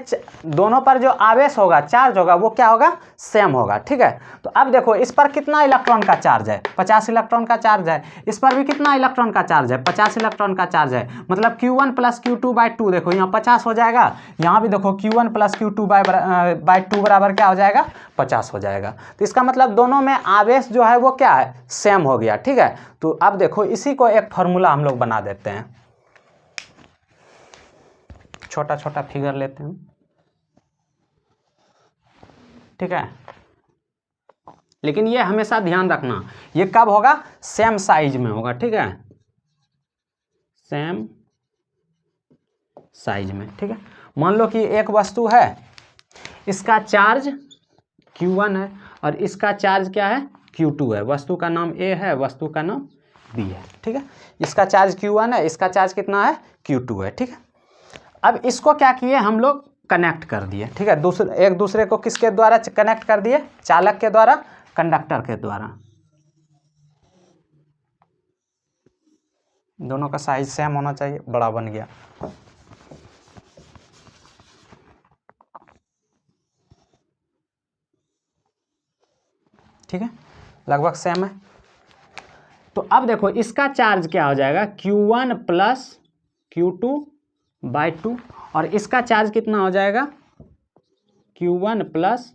दोनों पर जो आवेश होगा, चार्ज होगा, वो क्या होगा, सेम होगा, ठीक है। तो अब देखो, इस पर कितना इलेक्ट्रॉन का चार्ज है, 50 इलेक्ट्रॉन का चार्ज है। इस पर भी कितना इलेक्ट्रॉन का चार्ज है, 50 इलेक्ट्रॉन का चार्ज है। मतलब Q1 प्लस Q2/2, देखो यहाँ 50 हो जाएगा, यहाँ भी देखो Q1 प्लस Q2/2 बराबर क्या हो जाएगा, 50 हो जाएगा। तो इसका मतलब दोनों में आवेश जो है वो क्या है, सेम हो गया, ठीक है। तो अब देखो, इसी को एक फॉर्मूला हम लोग बना देते हैं। छोटा छोटा फिगर लेते हैं, ठीक है। लेकिन ये हमेशा ध्यान रखना, ये कब होगा, सेम साइज में होगा, ठीक है, सेम साइज में, ठीक है। मान लो कि एक वस्तु है, इसका चार्ज Q1 है, और इसका चार्ज क्या है, Q2 है। वस्तु का नाम A है, वस्तु का नाम B है, ठीक है। इसका चार्ज Q1 है, इसका चार्ज कितना है, Q2 है, ठीक है। अब इसको क्या किए हम लोग, कनेक्ट कर दिए, ठीक है। एक दूसरे को किसके द्वारा कनेक्ट कर दिए, चालक के द्वारा, कंडक्टर के द्वारा। दोनों का साइज सेम होना चाहिए, बड़ा बन गया, ठीक है, लगभग सेम है। तो अब देखो, इसका चार्ज क्या हो जाएगा, Q1 प्लस Q2/2, और इसका चार्ज कितना हो जाएगा, Q1 प्लस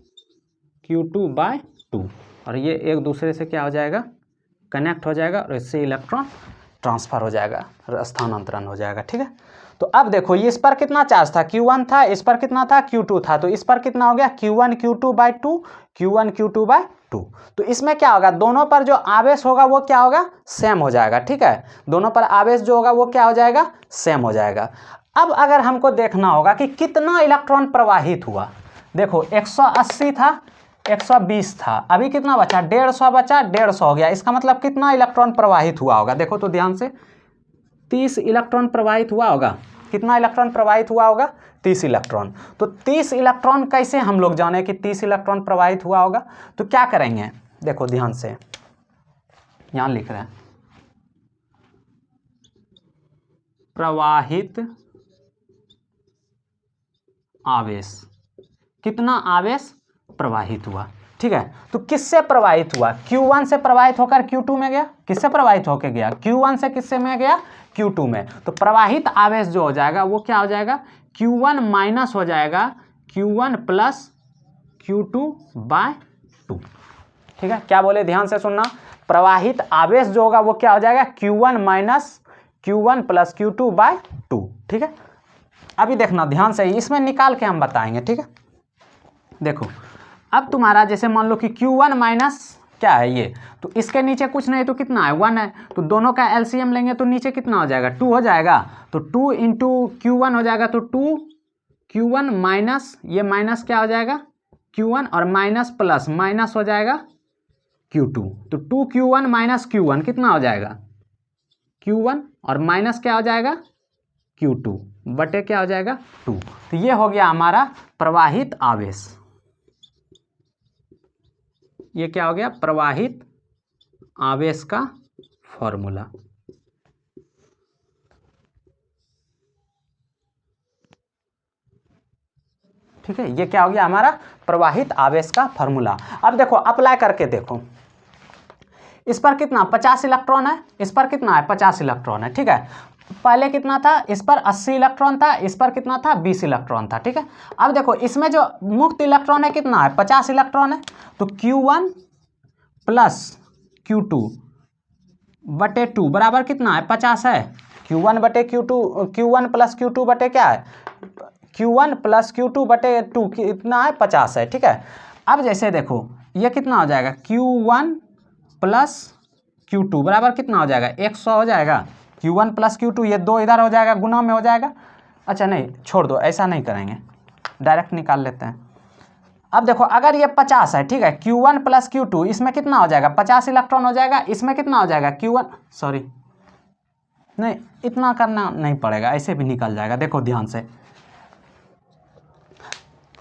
Q2/2, और ये एक दूसरे से क्या हो जाएगा, कनेक्ट हो जाएगा, और इससे इलेक्ट्रॉन ट्रांसफर हो जाएगा, स्थानांतरण हो जाएगा, ठीक है। तो अब देखो, ये इस पर कितना चार्ज था, Q1 था, इस पर कितना था, Q2 था। तो इस पर कितना हो गया, Q1 Q2/2, Q1 Q2/2। तो इसमें क्या होगा, दोनों पर जो आवेश होगा वो क्या होगा, सेम हो जाएगा, ठीक है। दोनों पर आवेश जो होगा वो क्या हो जाएगा, सेम हो जाएगा। अब अगर हमको देखना होगा कि कितना इलेक्ट्रॉन प्रवाहित हुआ, देखो 180 था, 120 था, अभी कितना बचा, 150 बचा, 150 हो गया। इसका मतलब कितना इलेक्ट्रॉन प्रवाहित हुआ होगा, देखो तो ध्यान से, 30 इलेक्ट्रॉन प्रवाहित हुआ होगा। कितना इलेक्ट्रॉन प्रवाहित हुआ होगा, 30 इलेक्ट्रॉन। तो 30 इलेक्ट्रॉन कैसे हम लोग जाने कि 30 इलेक्ट्रॉन प्रवाहित हुआ होगा, तो क्या करेंगे, देखो ध्यान से, यहां लिख रहे हैं, प्रवाहित आवेश, कितना आवेश प्रवाहित हुआ, ठीक है। तो किससे प्रवाहित हुआ, Q1 से प्रवाहित होकर Q2 में गया, किससे प्रवाहित होकर गया, Q1 से किससे में गया, Q2 में। तो प्रवाहित आवेश जो हो जाएगा वो क्या हो जाएगा, Q1 माइनस हो जाएगा Q1 प्लस Q2/2, ठीक है। क्या बोले, ध्यान से सुनना, प्रवाहित आवेश जो होगा वो क्या हो जाएगा, Q1 minus Q1 plus Q2/2, ठीक है। अभी देखना ध्यान से, इसमें निकाल के हम बताएंगे, ठीक है। देखो, अब तुम्हारा जैसे मान लो कि Q1 माइनस क्या है ये, तो इसके नीचे कुछ नहीं, तो कितना है, 1 है। तो दोनों का LCM लेंगे तो नीचे कितना हो जाएगा, 2 हो जाएगा। तो 2 इंटू Q1 हो जाएगा, तो 2 Q1 माइनस, ये माइनस क्या हो जाएगा, Q1, और माइनस प्लस माइनस हो जाएगा Q2। तो 2 Q1 माइनस Q1 कितना हो जाएगा, Q1, और माइनस क्या हो जाएगा, Q2 बटे क्या हो जाएगा, 2। तो ये हो गया हमारा प्रवाहित आवेश, ये क्या हो गया, प्रवाहित आवेश का फॉर्मूला। ठीक है, ये क्या हो गया हमारा प्रवाहित आवेश का फॉर्मूला। अब देखो अप्लाई करके देखो, इस पर कितना 50 इलेक्ट्रॉन है, इस पर कितना है 50 इलेक्ट्रॉन है। ठीक है, पहले कितना था, इस पर 80 इलेक्ट्रॉन था, इस पर कितना था 20 इलेक्ट्रॉन था। ठीक है, अब देखो इसमें जो मुक्त इलेक्ट्रॉन है कितना है 50 इलेक्ट्रॉन है, तो Q1 प्लस Q2 बटे 2 बराबर कितना है 50 है। Q1 बटे Q2, Q1 प्लस Q2 बटे क्या है Q1 प्लस Q2 बटे 2 कितना है 50 है। ठीक है, अब जैसे देखो ये कितना हो जाएगा Q1 प्लस Q2 बराबर कितना हो जाएगा 100 हो जाएगा। Q1 प्लस Q2 ये दो इधर हो जाएगा, गुना में हो जाएगा। अच्छा नहीं छोड़ दो, ऐसा नहीं करेंगे, डायरेक्ट निकाल लेते हैं। अब देखो अगर ये 50 है, ठीक है, Q1 प्लस Q2 इसमें कितना हो जाएगा 50 इलेक्ट्रॉन हो जाएगा, इसमें कितना हो जाएगा Q1 सॉरी नहीं इतना करना नहीं पड़ेगा, ऐसे भी निकल जाएगा। देखो ध्यान से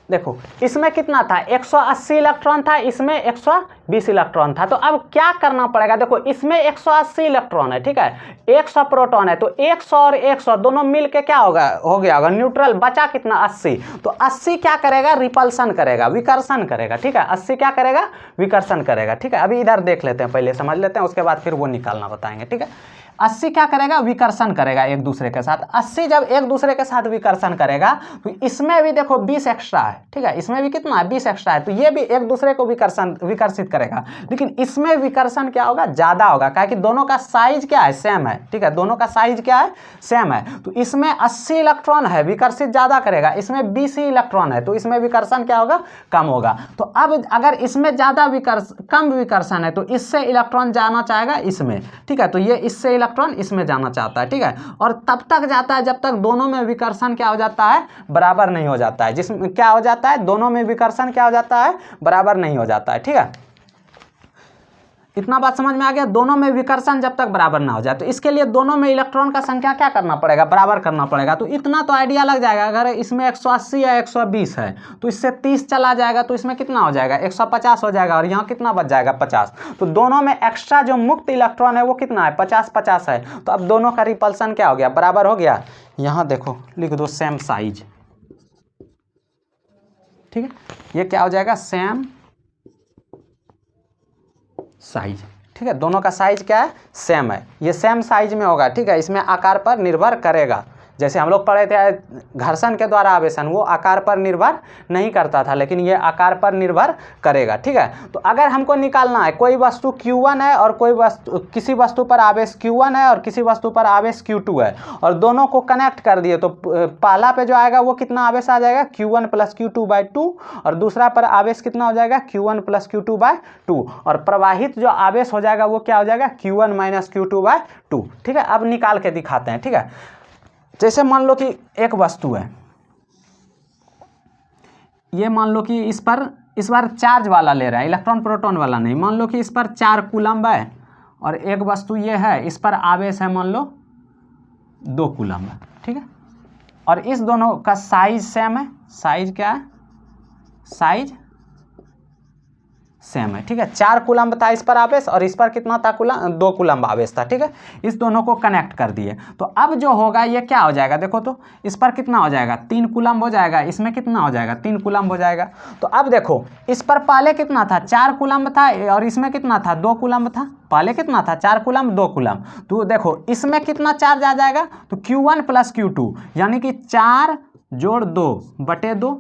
देखो, इसमें कितना था 180 इलेक्ट्रॉन था, इसमें 120 इलेक्ट्रॉन था। तो अब क्या करना पड़ेगा, देखो इसमें 180 इलेक्ट्रॉन है, ठीक है, 100 प्रोटॉन है, तो 100 और 100 दोनों मिलके क्या होगा हो गया होगा न्यूट्रल, बचा कितना 80। तो 80 क्या करेगा रिपल्सन करेगा, विकर्षण करेगा। ठीक है, 80 क्या करेगा विकर्षण करेगा। ठीक है, अभी इधर देख लेते हैं, पहले समझ लेते हैं, उसके बाद फिर वो निकालना बताएंगे। ठीक है, 80 क्या करेगा विकर्षण करेगा एक दूसरे के साथ। 80 जब एक दूसरे के साथ विकर्षण करेगा तो इसमें भी देखो 20 एक्स्ट्रा है। ठीक है, इसमें भी कितना है 20 एक्स्ट्रा है, तो ये भी एक दूसरे को विकर्षित करेगा, लेकिन इसमें विकर्षण क्या होगा ज्यादा होगा, क्या कि दोनों का साइज क्या है सेम है। ठीक है, दोनों का साइज क्या है सेम है, तो इसमें 80 इलेक्ट्रॉन है विकर्षित ज्यादा करेगा, इसमें 20 ही इलेक्ट्रॉन है, तो इसमें विकर्षण क्या होगा कम होगा। तो अब अगर इसमें ज्यादा कम विकर्षण है तो इससे इलेक्ट्रॉन जाना चाहेगा इसमें। ठीक है, तो ये इससे इलेक्ट्रॉन इसमें जाना चाहता है। ठीक है, और तब तक जाता है जब तक दोनों में विकर्षण क्या हो जाता है बराबर नहीं हो जाता है। जिसमें क्या हो जाता है दोनों में विकर्षण क्या हो जाता है बराबर नहीं हो जाता है। ठीक है, इतना बात समझ में आ गया, दोनों में विकर्षण जब तक बराबर ना हो जाए, तो इसके लिए दोनों में इलेक्ट्रॉन का संख्या क्या करना पड़ेगा बराबर करना पड़ेगा। तो इतना तो आइडिया लग जाएगा, अगर इसमें 180 या 120 है तो इससे 30 चला जाएगा, तो इसमें कितना हो जाएगा 150 हो जाएगा, और यहाँ कितना बच जाएगा 50। तो दोनों में एक्स्ट्रा जो मुक्त इलेक्ट्रॉन है वो कितना है 50-50 है, तो अब दोनों का रिपल्सन क्या हो गया बराबर हो गया। यहाँ देखो लिख दो सेम साइज। ठीक है, ये क्या हो जाएगा सेम साइज। ठीक है, दोनों का साइज क्या है सेम है, ये सेम साइज में होगा। ठीक है, इसमें आकार पर निर्भर करेगा, जैसे हम लोग पढ़े थे घर्षण के द्वारा आवेशन, वो आकार पर निर्भर नहीं करता था, लेकिन ये आकार पर निर्भर करेगा। ठीक है, तो अगर हमको निकालना है कोई वस्तु Q1 है और कोई वस्तु किसी वस्तु पर आवेश Q1 है और किसी वस्तु पर आवेश Q2 है, और दोनों को कनेक्ट कर दिए, तो पहला पे जो आएगा वो कितना आवेश आ जाएगा Q1 प्लस Q2/2, और दूसरा पर आवेश कितना हो जाएगा Q1 प्लस Q2/2, और प्रवाहित जो आवेश हो जाएगा वो क्या हो जाएगा Q1 माइनस Q2/2। ठीक है, अब निकाल के दिखाते हैं। ठीक है, जैसे मान लो कि एक वस्तु है, ये मान लो कि इस बार चार्ज वाला ले रहा है, इलेक्ट्रॉन प्रोटॉन वाला नहीं। मान लो कि इस पर 4 कूलम्ब है, और एक वस्तु ये है इस पर आवेश है मान लो 2 कूलम्ब। ठीक है, और इस दोनों का साइज सेम है, साइज क्या है साइज सेम है। ठीक है, 4 कूलम्ब था इस पर आवेश, और इस पर कितना था 2 कूलम्ब आवेश था। ठीक है, इस दोनों को कनेक्ट कर दिए, तो अब जो होगा ये क्या हो जाएगा देखो, तो इस पर कितना हो जाएगा 3 कूलम्ब हो जाएगा, इसमें कितना हो जाएगा 3 कूलम्ब हो जाएगा। तो अब देखो इस पर पहले कितना था 4 कूलम्ब था, और इसमें कितना था 2 कूलम्ब था। पहले कितना था 4 कूलम्ब 2 कूलम्ब, तो देखो इसमें कितना चार्ज आ जाएगा, तो Q1 प्लस Q2 यानी कि 4 जोड़ 2 बटे 2,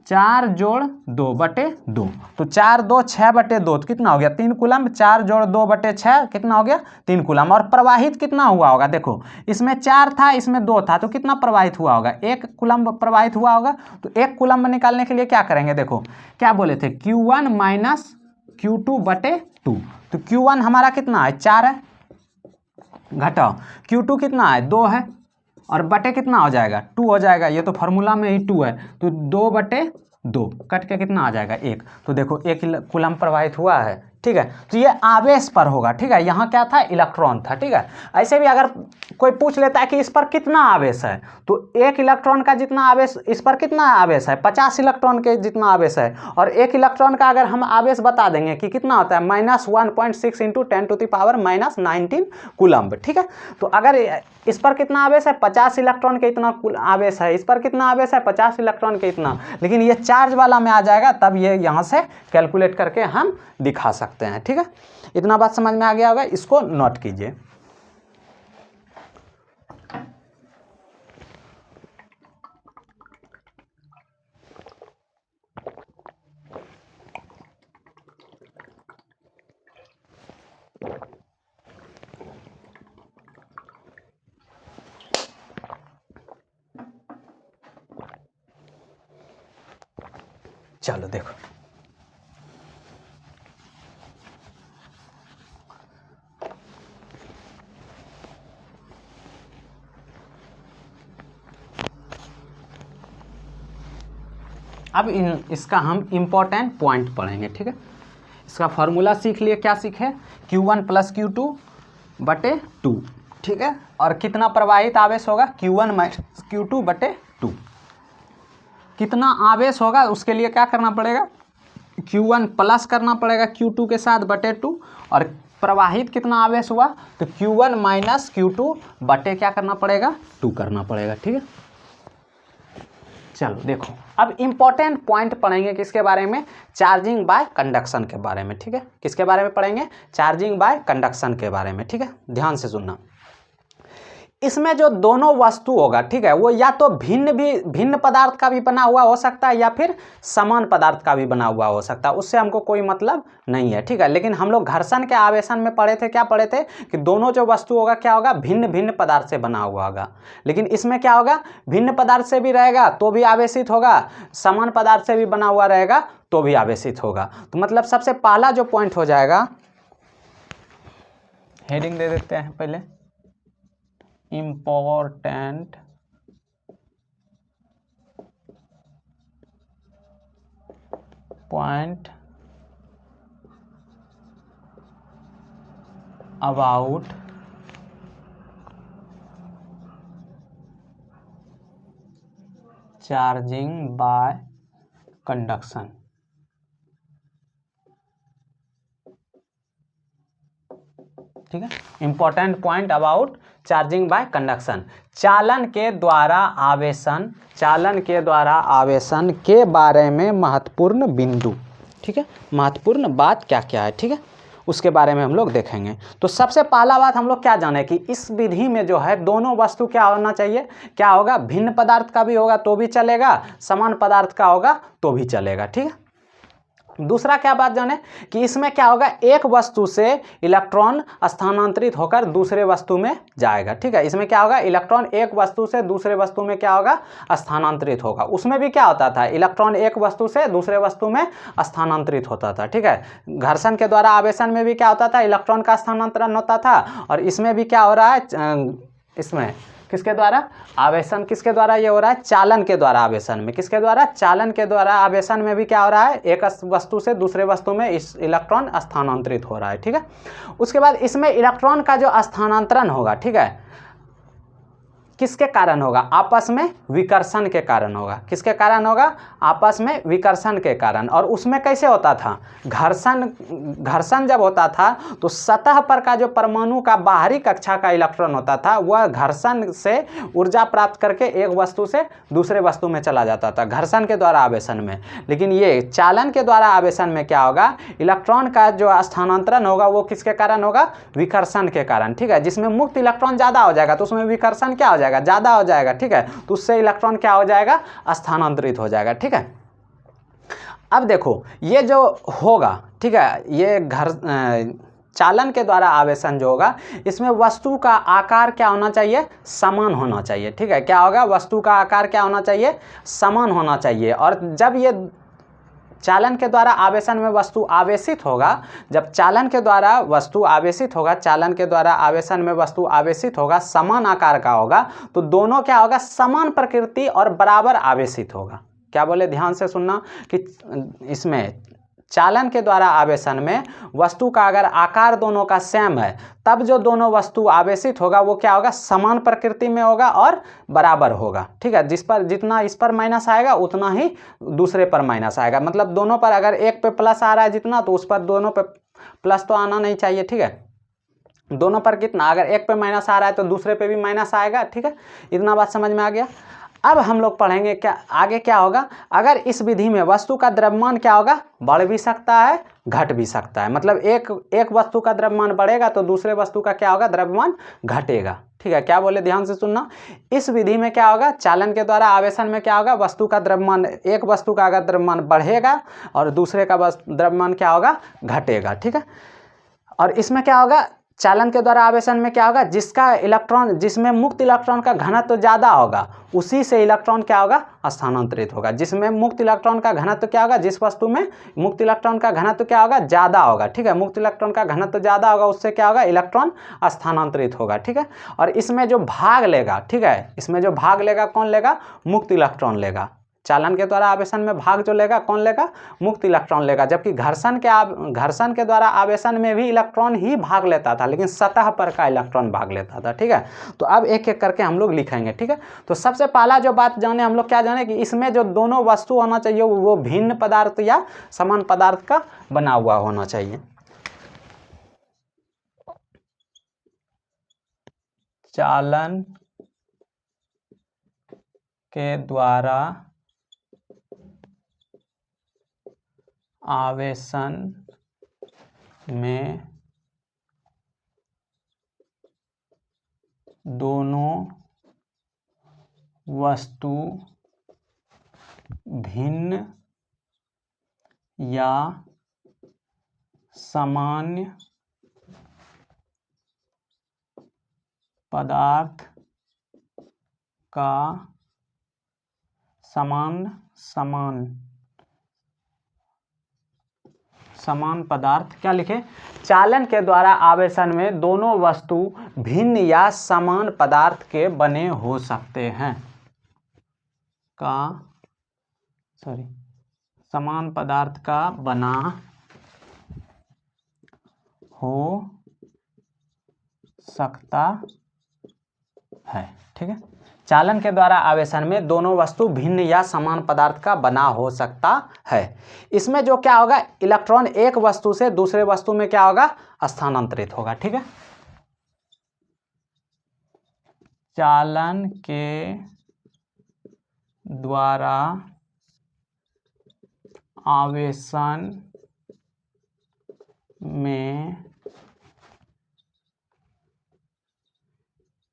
4 जोड़ 2 बटे 2, तो 4 2 6 बटे 2, तो कितना हो गया 3 कूलम्ब। 4 जोड़ 2 बटे 6 कितना हो गया 3 कूलम्ब। और प्रवाहित कितना हुआ होगा देखो, इसमें 4 था इसमें 2 था, तो कितना प्रवाहित हुआ होगा 1 कूलम्ब प्रवाहित हुआ होगा। तो 1 कूलम्ब निकालने के लिए क्या करेंगे, देखो क्या बोले थे Q1 माइनस Q2 बटे 2, तो Q1 हमारा कितना है 4 है, घटाओ Q2 कितना है 2 है, और बटे कितना हो जाएगा 2 हो जाएगा, ये तो फार्मूला में ही 2 है, तो 2 बटे 2 कट के कितना आ जाएगा 1। तो देखो 1 कूलम्ब प्रवाहित हुआ है, ठीक है। तो ये आवेश पर होगा, ठीक है। यहाँ क्या था, इलेक्ट्रॉन था, ठीक है। ऐसे भी अगर कोई पूछ लेता है कि इस पर कितना आवेश है, तो एक इलेक्ट्रॉन का जितना आवेश, इस पर कितना आवेश है, 50 इलेक्ट्रॉन के जितना आवेश है। और एक इलेक्ट्रॉन का अगर हम आवेश बता देंगे कि कितना होता है, -1.6 × 10⁻⁻19 कूलम्ब, ठीक है। तो अगर इस पर कितना आवेश है, 50 इलेक्ट्रॉन के इतना आवेश है, इस पर कितना आवेश है, 50 इलेक्ट्रॉन के इतना, लेकिन ये चार्ज वाला में आ जाएगा, तब ये यहाँ से कैलकुलेट करके हम दिखा सकते हैं, ठीक है। इतना बात समझ में आ गया होगा, इसको नोट कीजिए। चलो देखो, अब इसका हम इम्पोर्टेंट पॉइंट पढ़ेंगे, ठीक है। इसका फॉर्मूला सीख लिए, क्या सीखे, Q1 + Q2/2, ठीक है। और कितना प्रवाहित आवेश होगा, Q1 - Q2/2। कितना आवेश होगा उसके लिए क्या करना पड़ेगा, Q1 प्लस करना पड़ेगा Q2 के साथ /2। और प्रवाहित कितना आवेश हुआ, तो Q1 - Q2 बटे क्या करना पड़ेगा, 2 करना पड़ेगा, ठीक है। चलो देखो, अब इम्पोर्टेंट पॉइंट पढ़ेंगे किसके बारे में, चार्जिंग बाय कंडक्शन के बारे में, ठीक है। किसके बारे में पढ़ेंगे, चार्जिंग बाय कंडक्शन के बारे में, ठीक है। ध्यान से सुनना, इसमें जो दोनों वस्तु होगा, ठीक है, वो या तो भिन्न पदार्थ का भी बना हुआ हो सकता है, या फिर समान पदार्थ का भी बना हुआ हो सकता है, उससे हमको कोई मतलब नहीं है, ठीक है। लेकिन हम लोग घर्षण के आवेशन में पढ़े थे, क्या पढ़े थे, कि दोनों जो वस्तु होगा क्या होगा, भिन्न भिन्न पदार्थ से बना हुआ होगा। लेकिन इसमें क्या होगा, भिन्न पदार्थ से भी रहेगा तो भी आवेशित होगा, समान पदार्थ से भी बना हुआ रहेगा तो भी आवेशित होगा। तो मतलब सबसे पहला जो पॉइंट हो जाएगा, हेडिंग दे देते हैं पहले, important point about charging by conduction. ठीक है, important point about charging by conduction, चालन के द्वारा आवेशन के बारे में महत्वपूर्ण बिंदु, ठीक है, महत्वपूर्ण बात क्या क्या है, ठीक है, उसके बारे में हम लोग देखेंगे। तो सबसे पहला बात हम लोग क्या जाने कि इस विधि में जो है दोनों वस्तु क्या होना चाहिए, क्या होगा, भिन्न पदार्थ का भी होगा तो भी चलेगा, समान पदार्थ का होगा तो भी चलेगा, ठीक है। दूसरा क्या बात जाने कि इसमें क्या होगा, एक वस्तु से इलेक्ट्रॉन स्थानांतरित होकर दूसरे वस्तु में जाएगा, ठीक है। इसमें क्या होगा, इलेक्ट्रॉन एक वस्तु से दूसरे वस्तु में क्या होगा, स्थानांतरित होगा। उसमें भी क्या होता था, इलेक्ट्रॉन एक वस्तु से दूसरे वस्तु में स्थानांतरित होता था, ठीक है। घर्षण के द्वारा आवेशन में भी क्या होता था, इलेक्ट्रॉन का स्थानांतरण होता था। और इसमें भी क्या हो रहा है, इसमें किसके द्वारा आवेशन, किसके द्वारा ये हो रहा है, चालन के द्वारा आवेशन में, किसके द्वारा, चालन के द्वारा आवेशन में भी क्या हो रहा है, एक वस्तु से दूसरे वस्तु में इस इलेक्ट्रॉन स्थानांतरित हो रहा है, ठीक है। उसके बाद इसमें इलेक्ट्रॉन का जो स्थानांतरण होगा, ठीक है, किसके कारण होगा, आपस में विकर्षण के कारण होगा। किसके कारण होगा, आपस में विकर्षण के कारण। और उसमें कैसे होता था, घर्षण जब होता था तो सतह पर का जो परमाणु का बाहरी कक्षा का इलेक्ट्रॉन होता था वह घर्षण से ऊर्जा प्राप्त करके एक वस्तु से दूसरे वस्तु में चला जाता था, घर्षण के द्वारा आवेशन में। लेकिन ये चालन के द्वारा आवेशन में क्या होगा, इलेक्ट्रॉन का जो स्थानांतरण होगा वो किसके कारण होगा, विकर्षण के कारण, ठीक है। जिसमें मुक्त इलेक्ट्रॉन ज़्यादा हो जाएगा तो उसमें विकर्षण क्या हो जाएगा, ज़्यादा हो जाएगा, ठीक है। तो उससे इलेक्ट्रॉन क्या हो जाएगा, स्थानांतरित हो जाएगा, ठीक है। अब देखो ये जो होगा, ठीक है, ये चालन के द्वारा आवेशन जो होगा इसमें वस्तु का आकार क्या होना चाहिए, समान होना चाहिए, ठीक है। क्या होगा, वस्तु का आकार क्या होना चाहिए, समान होना चाहिए। और जब ये चालन के द्वारा आवेशन में वस्तु आवेशित होगा, जब चालन के द्वारा वस्तु आवेशित होगा, चालन के द्वारा आवेशन में वस्तु आवेशित होगा, समान आकार का होगा, तो दोनों क्या होगा, समान प्रकृति और बराबर आवेशित होगा। क्या बोले, ध्यान से सुनना कि इसमें चालन के द्वारा आवेशन में वस्तु का अगर आकार दोनों का सेम है तब जो दोनों वस्तु आवेशित होगा वो क्या होगा, समान प्रकृति में होगा और बराबर होगा। ठीक है, जिस पर जितना इस पर माइनस आएगा उतना ही दूसरे पर माइनस आएगा। मतलब दोनों पर अगर एक पे प्लस आ रहा है जितना, तो उस पर दोनों पे प्लस तो आना नहीं चाहिए। ठीक है, दोनों पर कितना, अगर एक पे माइनस आ रहा है तो दूसरे पे भी माइनस आएगा। ठीक है, इतना बात समझ में आ गया। अब हम लोग पढ़ेंगे क्या आगे क्या होगा, अगर इस विधि में वस्तु का द्रव्यमान क्या होगा, बढ़ भी सकता है घट भी सकता है। मतलब एक वस्तु का द्रव्यमान बढ़ेगा तो दूसरे वस्तु का क्या होगा, द्रव्यमान घटेगा। ठीक है, क्या बोले ध्यान से सुनना। इस विधि में क्या होगा, चालन के द्वारा आवेशन में क्या होगा, वस्तु का द्रव्यमान, एक वस्तु का अगर द्रव्यमान बढ़ेगा और दूसरे का द्रव्यमान क्या होगा, घटेगा। ठीक है, और इसमें क्या होगा, चालन के द्वारा आवेशन में क्या होगा, जिसका इलेक्ट्रॉन, जिसमें मुक्त इलेक्ट्रॉन का घनत्व तो ज़्यादा होगा उसी से इलेक्ट्रॉन क्या होगा, स्थानांतरित होगा। जिसमें मुक्त इलेक्ट्रॉन का घनत्व तो क्या होगा, जिस वस्तु में मुक्त इलेक्ट्रॉन का घनत्व तो क्या होगा, ज़्यादा होगा। ठीक है, मुक्त इलेक्ट्रॉन का घनत्व तो ज़्यादा होगा, उससे क्या होगा, इलेक्ट्रॉन स्थानांतरित होगा। ठीक है, और इसमें जो भाग लेगा, ठीक है, इसमें जो भाग लेगा कौन लेगा, मुक्त इलेक्ट्रॉन लेगा। चालन के द्वारा आवेशन में भाग जो लेगा कौन लेगा, मुक्त इलेक्ट्रॉन लेगा। जबकि घर्षण के द्वारा आवेशन में भी इलेक्ट्रॉन ही भाग लेता था, लेकिन सतह पर का इलेक्ट्रॉन भाग लेता था। ठीक है, तो अब एक एक करके हम लोग लिखेंगे। ठीक है, तो सबसे पहला जो बात जाने हम लोग क्या जाने कि इसमें जो दोनों वस्तु होना चाहिए वो भिन्न पदार्थ या समान पदार्थ का बना हुआ होना चाहिए। चालन के द्वारा आवेशन में दोनों वस्तु भिन्न या सामान्य पदार्थ का समान पदार्थ क्या लिखे, चालन के द्वारा आवेशन में दोनों वस्तु भिन्न या समान पदार्थ के बने हो सकते हैं, समान पदार्थ का बना हो सकता है। ठीक है, चालन के द्वारा आवेशन में दोनों वस्तु भिन्न या समान पदार्थ का बना हो सकता है। इसमें जो क्या होगा, इलेक्ट्रॉन एक वस्तु से दूसरे वस्तु में क्या होगा, स्थानांतरित होगा। ठीक है, चालन के द्वारा आवेशन में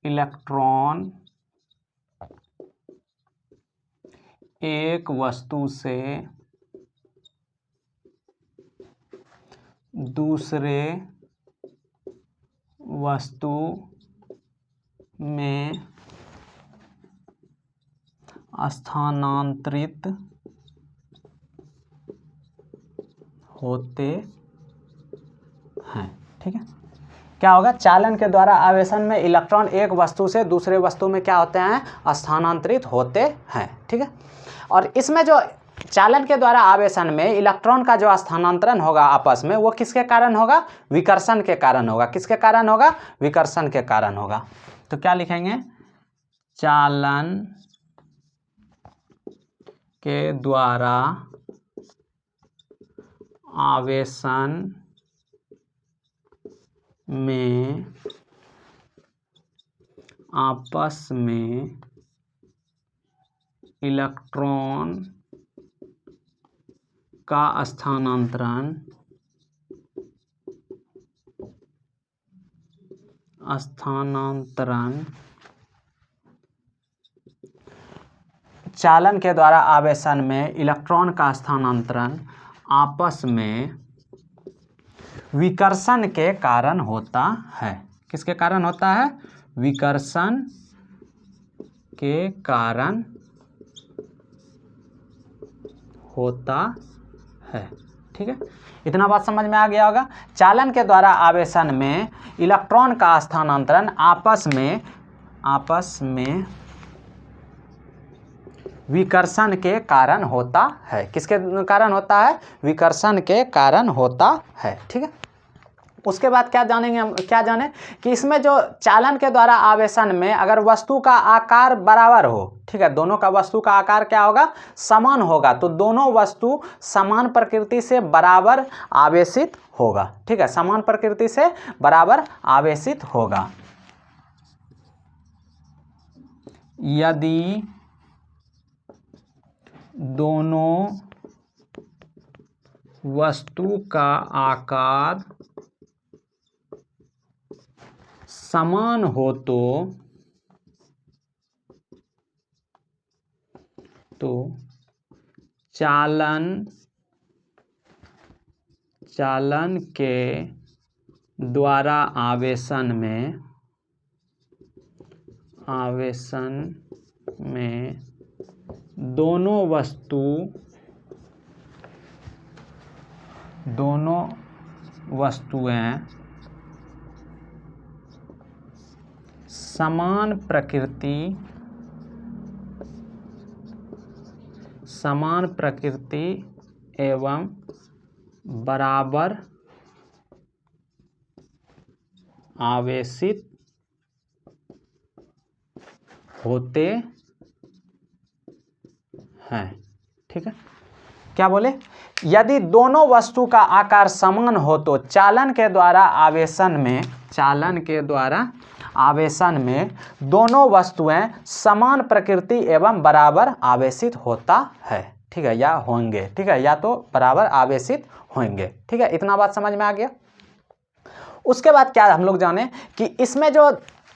इलेक्ट्रॉन एक वस्तु से दूसरे वस्तु में स्थानांतरित होते हैं। ठीक है, क्या होगा, चालन के द्वारा आवेशन में इलेक्ट्रॉन एक वस्तु से दूसरे वस्तु में क्या होते हैं, स्थानांतरित होते हैं। ठीक है, और इसमें जो चालन के द्वारा आवेशन में इलेक्ट्रॉन का जो स्थानांतरण होगा आपस में, वो किसके कारण होगा, विकर्षण के कारण होगा। किसके कारण होगा, विकर्षण के कारण होगा। तो क्या लिखेंगे, चालन के द्वारा आवेशन में आपस में इलेक्ट्रॉन का स्थानांतरण चालन के द्वारा आवेशन में इलेक्ट्रॉन का स्थानांतरण आपस में विकर्षण के कारण होता है। किसके कारण होता है, विकर्षण के कारण होता है। ठीक है, इतना बात समझ में आ गया होगा। चालन के द्वारा आवेशन में इलेक्ट्रॉन का स्थानांतरण आपस में विकर्षण के कारण होता है। किसके कारण होता है? विकर्षण के कारण होता है। ठीक है, उसके बाद क्या जानेंगे हम, क्या जाने कि इसमें जो चालन के द्वारा आवेशन में अगर वस्तु का आकार बराबर हो, ठीक है, दोनों का वस्तु का आकार क्या होगा? समान होगा, तो दोनों वस्तु समान प्रकृति से बराबर आवेशित होगा। ठीक है, समान प्रकृति से बराबर आवेशित होगा। यदि दोनों वस्तु का आकार समान हो तो चालन के द्वारा आवेशन में दोनों वस्तुएं समान प्रकृति एवं बराबर आवेशित होते हैं। ठीक है, क्या बोले? यदि दोनों वस्तु का आकार समान हो तो चालन के द्वारा आवेशन में दोनों वस्तुएं समान प्रकृति एवं बराबर आवेशित होता है। ठीक है, या होंगे। ठीक है, या तो बराबर आवेशित होंगे। ठीक है, इतना बात समझ में आ गया। उसके बाद क्या हम लोग जाने कि इसमें जो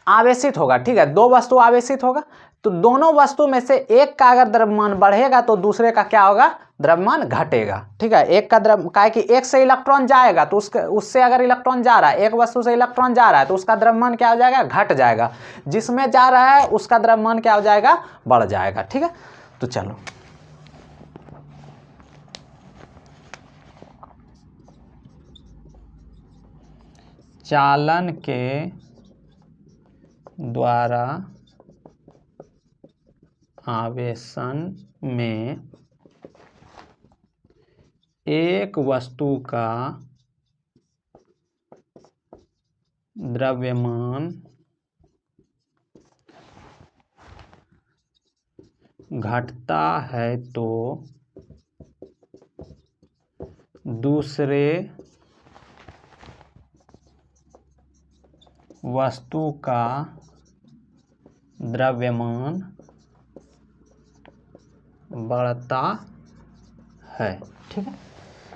आवेशित होगा, ठीक है, दो वस्तु आवेशित होगा, तो दोनों वस्तु में से एक का अगर द्रव्यमान बढ़ेगा तो दूसरे का क्या होगा? द्रव्यमान घटेगा। ठीक है, एक का काहे कि एक से इलेक्ट्रॉन जाएगा तो उससे अगर इलेक्ट्रॉन जा रहा है, एक वस्तु से इलेक्ट्रॉन जा रहा है तो उसका द्रव्यमान क्या हो जाएगा? घट जाएगा। जिसमें जा रहा है उसका द्रव्यमान क्या हो जाएगा? बढ़ जाएगा। ठीक है, तो चलो चालन के द्वारा आवेशन में एक वस्तु का द्रव्यमान घटता है तो दूसरे वस्तु का द्रव्यमान बढ़ता है। ठीक है,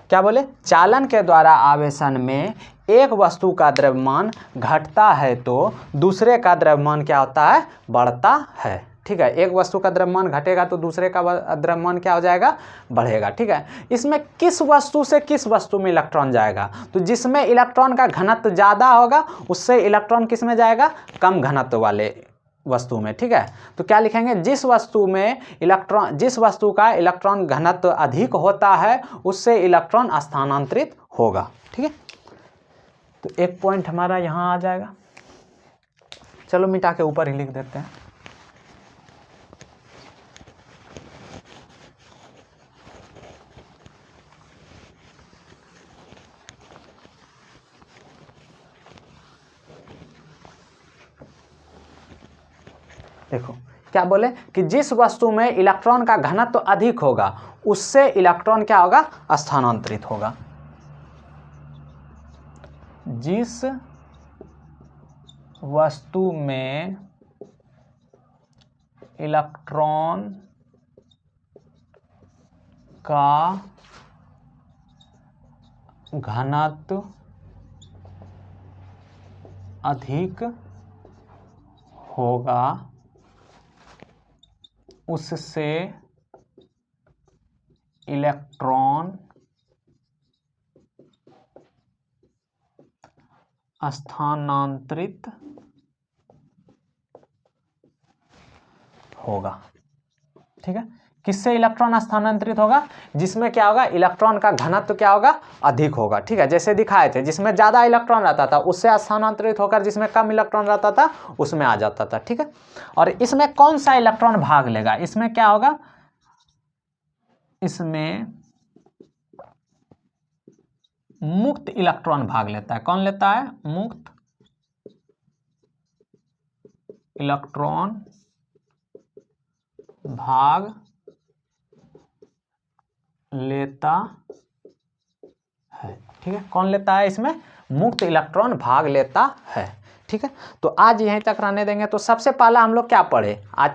क्या बोले? चालन के द्वारा आवेशन में एक वस्तु का द्रव्यमान घटता है तो दूसरे का द्रव्यमान क्या होता है? बढ़ता है। ठीक है, एक वस्तु का द्रव्यमान घटेगा तो दूसरे का द्रव्यमान क्या हो जाएगा? बढ़ेगा। ठीक है, इसमें किस वस्तु से किस वस्तु में इलेक्ट्रॉन जाएगा? तो जिसमें इलेक्ट्रॉन का घनत्व ज़्यादा होगा उससे इलेक्ट्रॉन किस में जाएगा? कम घनत्व वाले वस्तु में। ठीक है, तो क्या लिखेंगे? जिस वस्तु का इलेक्ट्रॉन घनत्व अधिक होता है उससे इलेक्ट्रॉन स्थानांतरित होगा। ठीक है, तो एक पॉइंट हमारा यहाँ आ जाएगा। चलो मिटा के ऊपर ही लिख देते हैं। देखो क्या बोले कि जिस वस्तु में इलेक्ट्रॉन का घनत्व अधिक होगा उससे इलेक्ट्रॉन क्या होगा? स्थानांतरित होगा। जिस वस्तु में इलेक्ट्रॉन का घनत्व अधिक होगा उससे इलेक्ट्रॉन स्थानांतरित होगा। ठीक है, किससे इलेक्ट्रॉन स्थानांतरित होगा? जिसमें क्या होगा? इलेक्ट्रॉन का घनत्व क्या होगा? अधिक होगा। ठीक है, जैसे दिखाए थे, जिसमें ज़्यादा इलेक्ट्रॉन रहता था उससे स्थानांतरित होकर जिसमें कम इलेक्ट्रॉन रहता था उसमें आ जाता था। ठीक है, और इसमें कौन सा इलेक्ट्रॉन भाग लेगा? इसमें क्या होगा? इसमें मुक्त इलेक्ट्रॉन भाग लेता है। कौन लेता है? मुक्त इलेक्ट्रॉन भाग लेता है। ठीक है, कौन लेता है? इसमें मुक्त इलेक्ट्रॉन भाग लेता है। ठीक है, तो आज यहीं तक रहने देंगे। तो सबसे पहला हम लोग क्या पढ़े आज?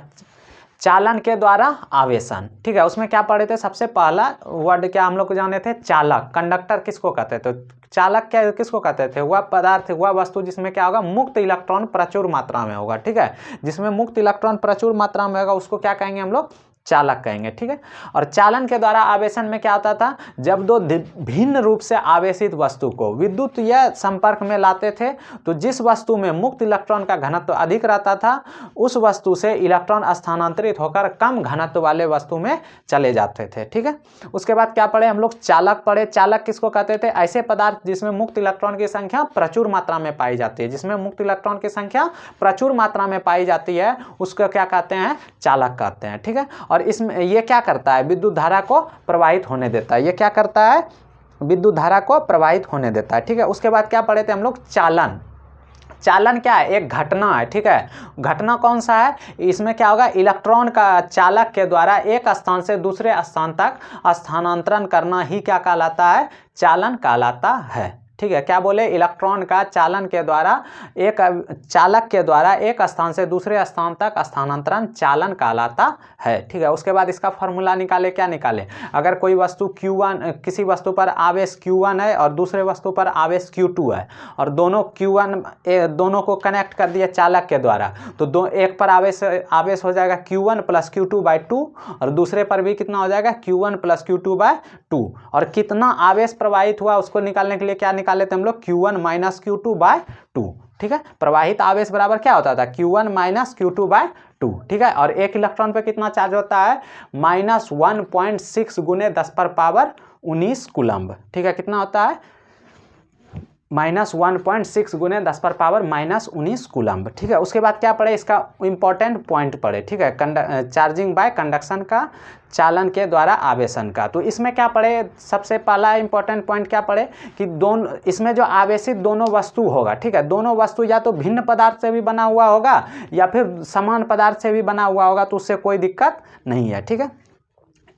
चालन के द्वारा आवेशन। ठीक है, उसमें क्या पढ़े थे? सबसे पहला वर्ड क्या हम लोग को जाने थे? चालक। कंडक्टर किसको कहते थे? चालक क्या किसको कहते थे? वह पदार्थ, वह वस्तु जिसमें क्या होगा? मुक्त इलेक्ट्रॉन प्रचुर मात्रा में होगा। ठीक है, जिसमें मुक्त इलेक्ट्रॉन प्रचुर मात्रा में होगा उसको क्या कहेंगे हम लोग? चालक कहेंगे। ठीक है, और चालन के द्वारा आवेशन में क्या होता था? जब दो भिन्न रूप से आवेशित वस्तु को विद्युत या संपर्क में लाते थे तो जिस वस्तु में मुक्त इलेक्ट्रॉन का घनत्व अधिक रहता था उस वस्तु से इलेक्ट्रॉन स्थानांतरित होकर कम घनत्व वाले वस्तु में चले जाते थे। ठीक है, उसके बाद क्या पढ़े हम लोग? चालक पढ़े। चालक किसको कहते थे? ऐसे पदार्थ जिसमें मुक्त इलेक्ट्रॉन की संख्या प्रचुर मात्रा में पाई जाती है। जिसमें मुक्त इलेक्ट्रॉन की संख्या प्रचुर मात्रा में पाई जाती है उसको क्या कहते हैं? चालक कहते हैं। ठीक है, और इसमें ये क्या करता है? विद्युत धारा को प्रवाहित होने देता है। ये क्या करता है? विद्युत धारा को प्रवाहित होने देता है। ठीक है, उसके बाद क्या पढ़े थे हम लोग? चालन। चालन क्या है? एक घटना है। ठीक है, घटना कौन सा है? इसमें क्या होगा? इलेक्ट्रॉन का चालक के द्वारा एक स्थान से दूसरे स्थान तक स्थानांतरण करना ही क्या कहलाता है? चालन कहलाता है। ठीक है, क्या बोले? इलेक्ट्रॉन का चालन के द्वारा एक चालक के द्वारा एक स्थान से दूसरे स्थान तक स्थानांतरण चालन कहलाता है। ठीक है, उसके बाद इसका फॉर्मूला निकाले। क्या निकाले? अगर कोई वस्तु Q1, किसी वस्तु पर आवेश Q1 है और दूसरे वस्तु पर आवेश Q2 है और दोनों Q1 दोनों को कनेक्ट कर दिए चालक के द्वारा तो एक पर आवेश हो जाएगा Q1 + Q2/2 और दूसरे पर भी कितना हो जाएगा? Q1 + Q2/2। और कितना आवेश प्रवाहित हुआ उसको निकालने के लिए क्या निकाल लेते हम लोग? Q1 - Q2/2। ठीक है, प्रवाहित आवेश बराबर क्या होता था? Q1 - Q2/2। ठीक है, और एक इलेक्ट्रॉन पे कितना चार्ज होता है? -1.6 × 10⁻19 कूलम्ब। ठीक है, कितना होता है? -1.6 × 10⁻19 कूलम्ब। ठीक है, उसके बाद क्या पढ़े? इसका इंपॉर्टेंट पॉइंट पढ़े। ठीक है, चार्जिंग बाय कंडक्शन का, चालन के द्वारा आवेशन का। तो इसमें क्या पढ़े? सबसे पहला इंपॉर्टेंट पॉइंट क्या पढ़े कि दोनों इसमें जो आवेशित दोनों वस्तु होगा। ठीक है, दोनों वस्तु या तो भिन्न पदार्थ से भी बना हुआ होगा या फिर समान पदार्थ से भी बना हुआ होगा तो उससे कोई दिक्कत नहीं है। ठीक है,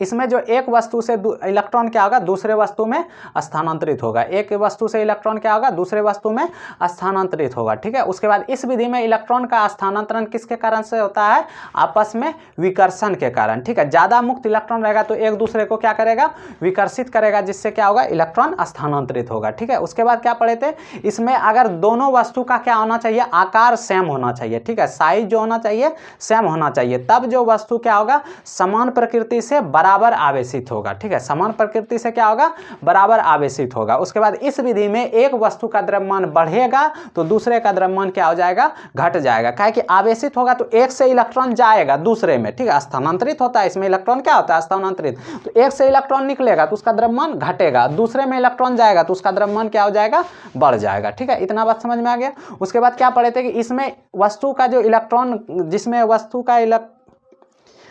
इसमें जो एक वस्तु से इलेक्ट्रॉन क्या होगा? दूसरे वस्तु में स्थानांतरित होगा। एक वस्तु से इलेक्ट्रॉन क्या होगा? दूसरे वस्तु में स्थानांतरित होगा। ठीक है, उसके बाद इस विधि में इलेक्ट्रॉन का स्थानांतरण किसके कारण से होता है? आपस में विकर्षण के कारण। ठीक है, ज़्यादा मुक्त इलेक्ट्रॉन रहेगा तो एक दूसरे को क्या करेगा? विकर्षित करेगा, जिससे क्या होगा? इलेक्ट्रॉन स्थानांतरित होगा। ठीक है, उसके बाद क्या पढ़े थे? इसमें अगर दोनों वस्तु का क्या होना चाहिए? आकार सेम होना चाहिए। ठीक है, साइज जो होना चाहिए सेम होना चाहिए, तब जो वस्तु क्या होगा? समान प्रकृति से बराबर आवेशित होगा। ठीक है, समान प्रकृति से क्या होगा? बराबर आवेशित होगा। उसके बाद इस विधि में एक वस्तु का द्रव्यमान बढ़ेगा तो दूसरे का द्रव्यमान क्या हो जाएगा? घट जाएगा। काहे कि आवेशित होगा तो एक से इलेक्ट्रॉन जाएगा दूसरे में। ठीक है, स्थानांतरित होता है, इसमें इलेक्ट्रॉन क्या होता है? स्थानांतरित। तो एक से इलेक्ट्रॉन निकलेगा तो उसका द्रव्यमान घटेगा, दूसरे में इलेक्ट्रॉन जाएगा तो उसका द्रव्यमान क्या हो जाएगा? बढ़ जाएगा। ठीक है, इतना बात समझ में आ गया। उसके बाद क्या पढ़े थे कि इसमें वस्तु का जो इलेक्ट्रॉन,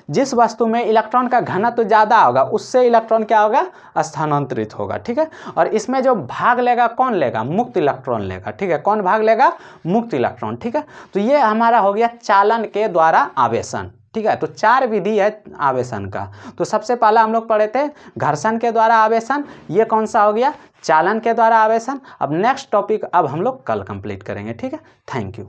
जिस वस्तु में इलेक्ट्रॉन का घनत्व ज़्यादा होगा उससे इलेक्ट्रॉन क्या होगा? स्थानांतरित होगा। ठीक है, और इसमें जो भाग लेगा कौन लेगा? मुक्त इलेक्ट्रॉन लेगा। ठीक है, कौन भाग लेगा? मुक्त इलेक्ट्रॉन। ठीक है, तो ये हमारा हो गया चालन के द्वारा आवेशन। ठीक है, तो 4 विधि है आवेशन का। तो सबसे पहला हम लोग पढ़े थे घर्षण के द्वारा आवेशन। ये कौन सा हो गया? चालन के द्वारा आवेशन। अब नेक्स्ट टॉपिक अब हम लोग कल कंप्लीट करेंगे। ठीक है, थैंक यू।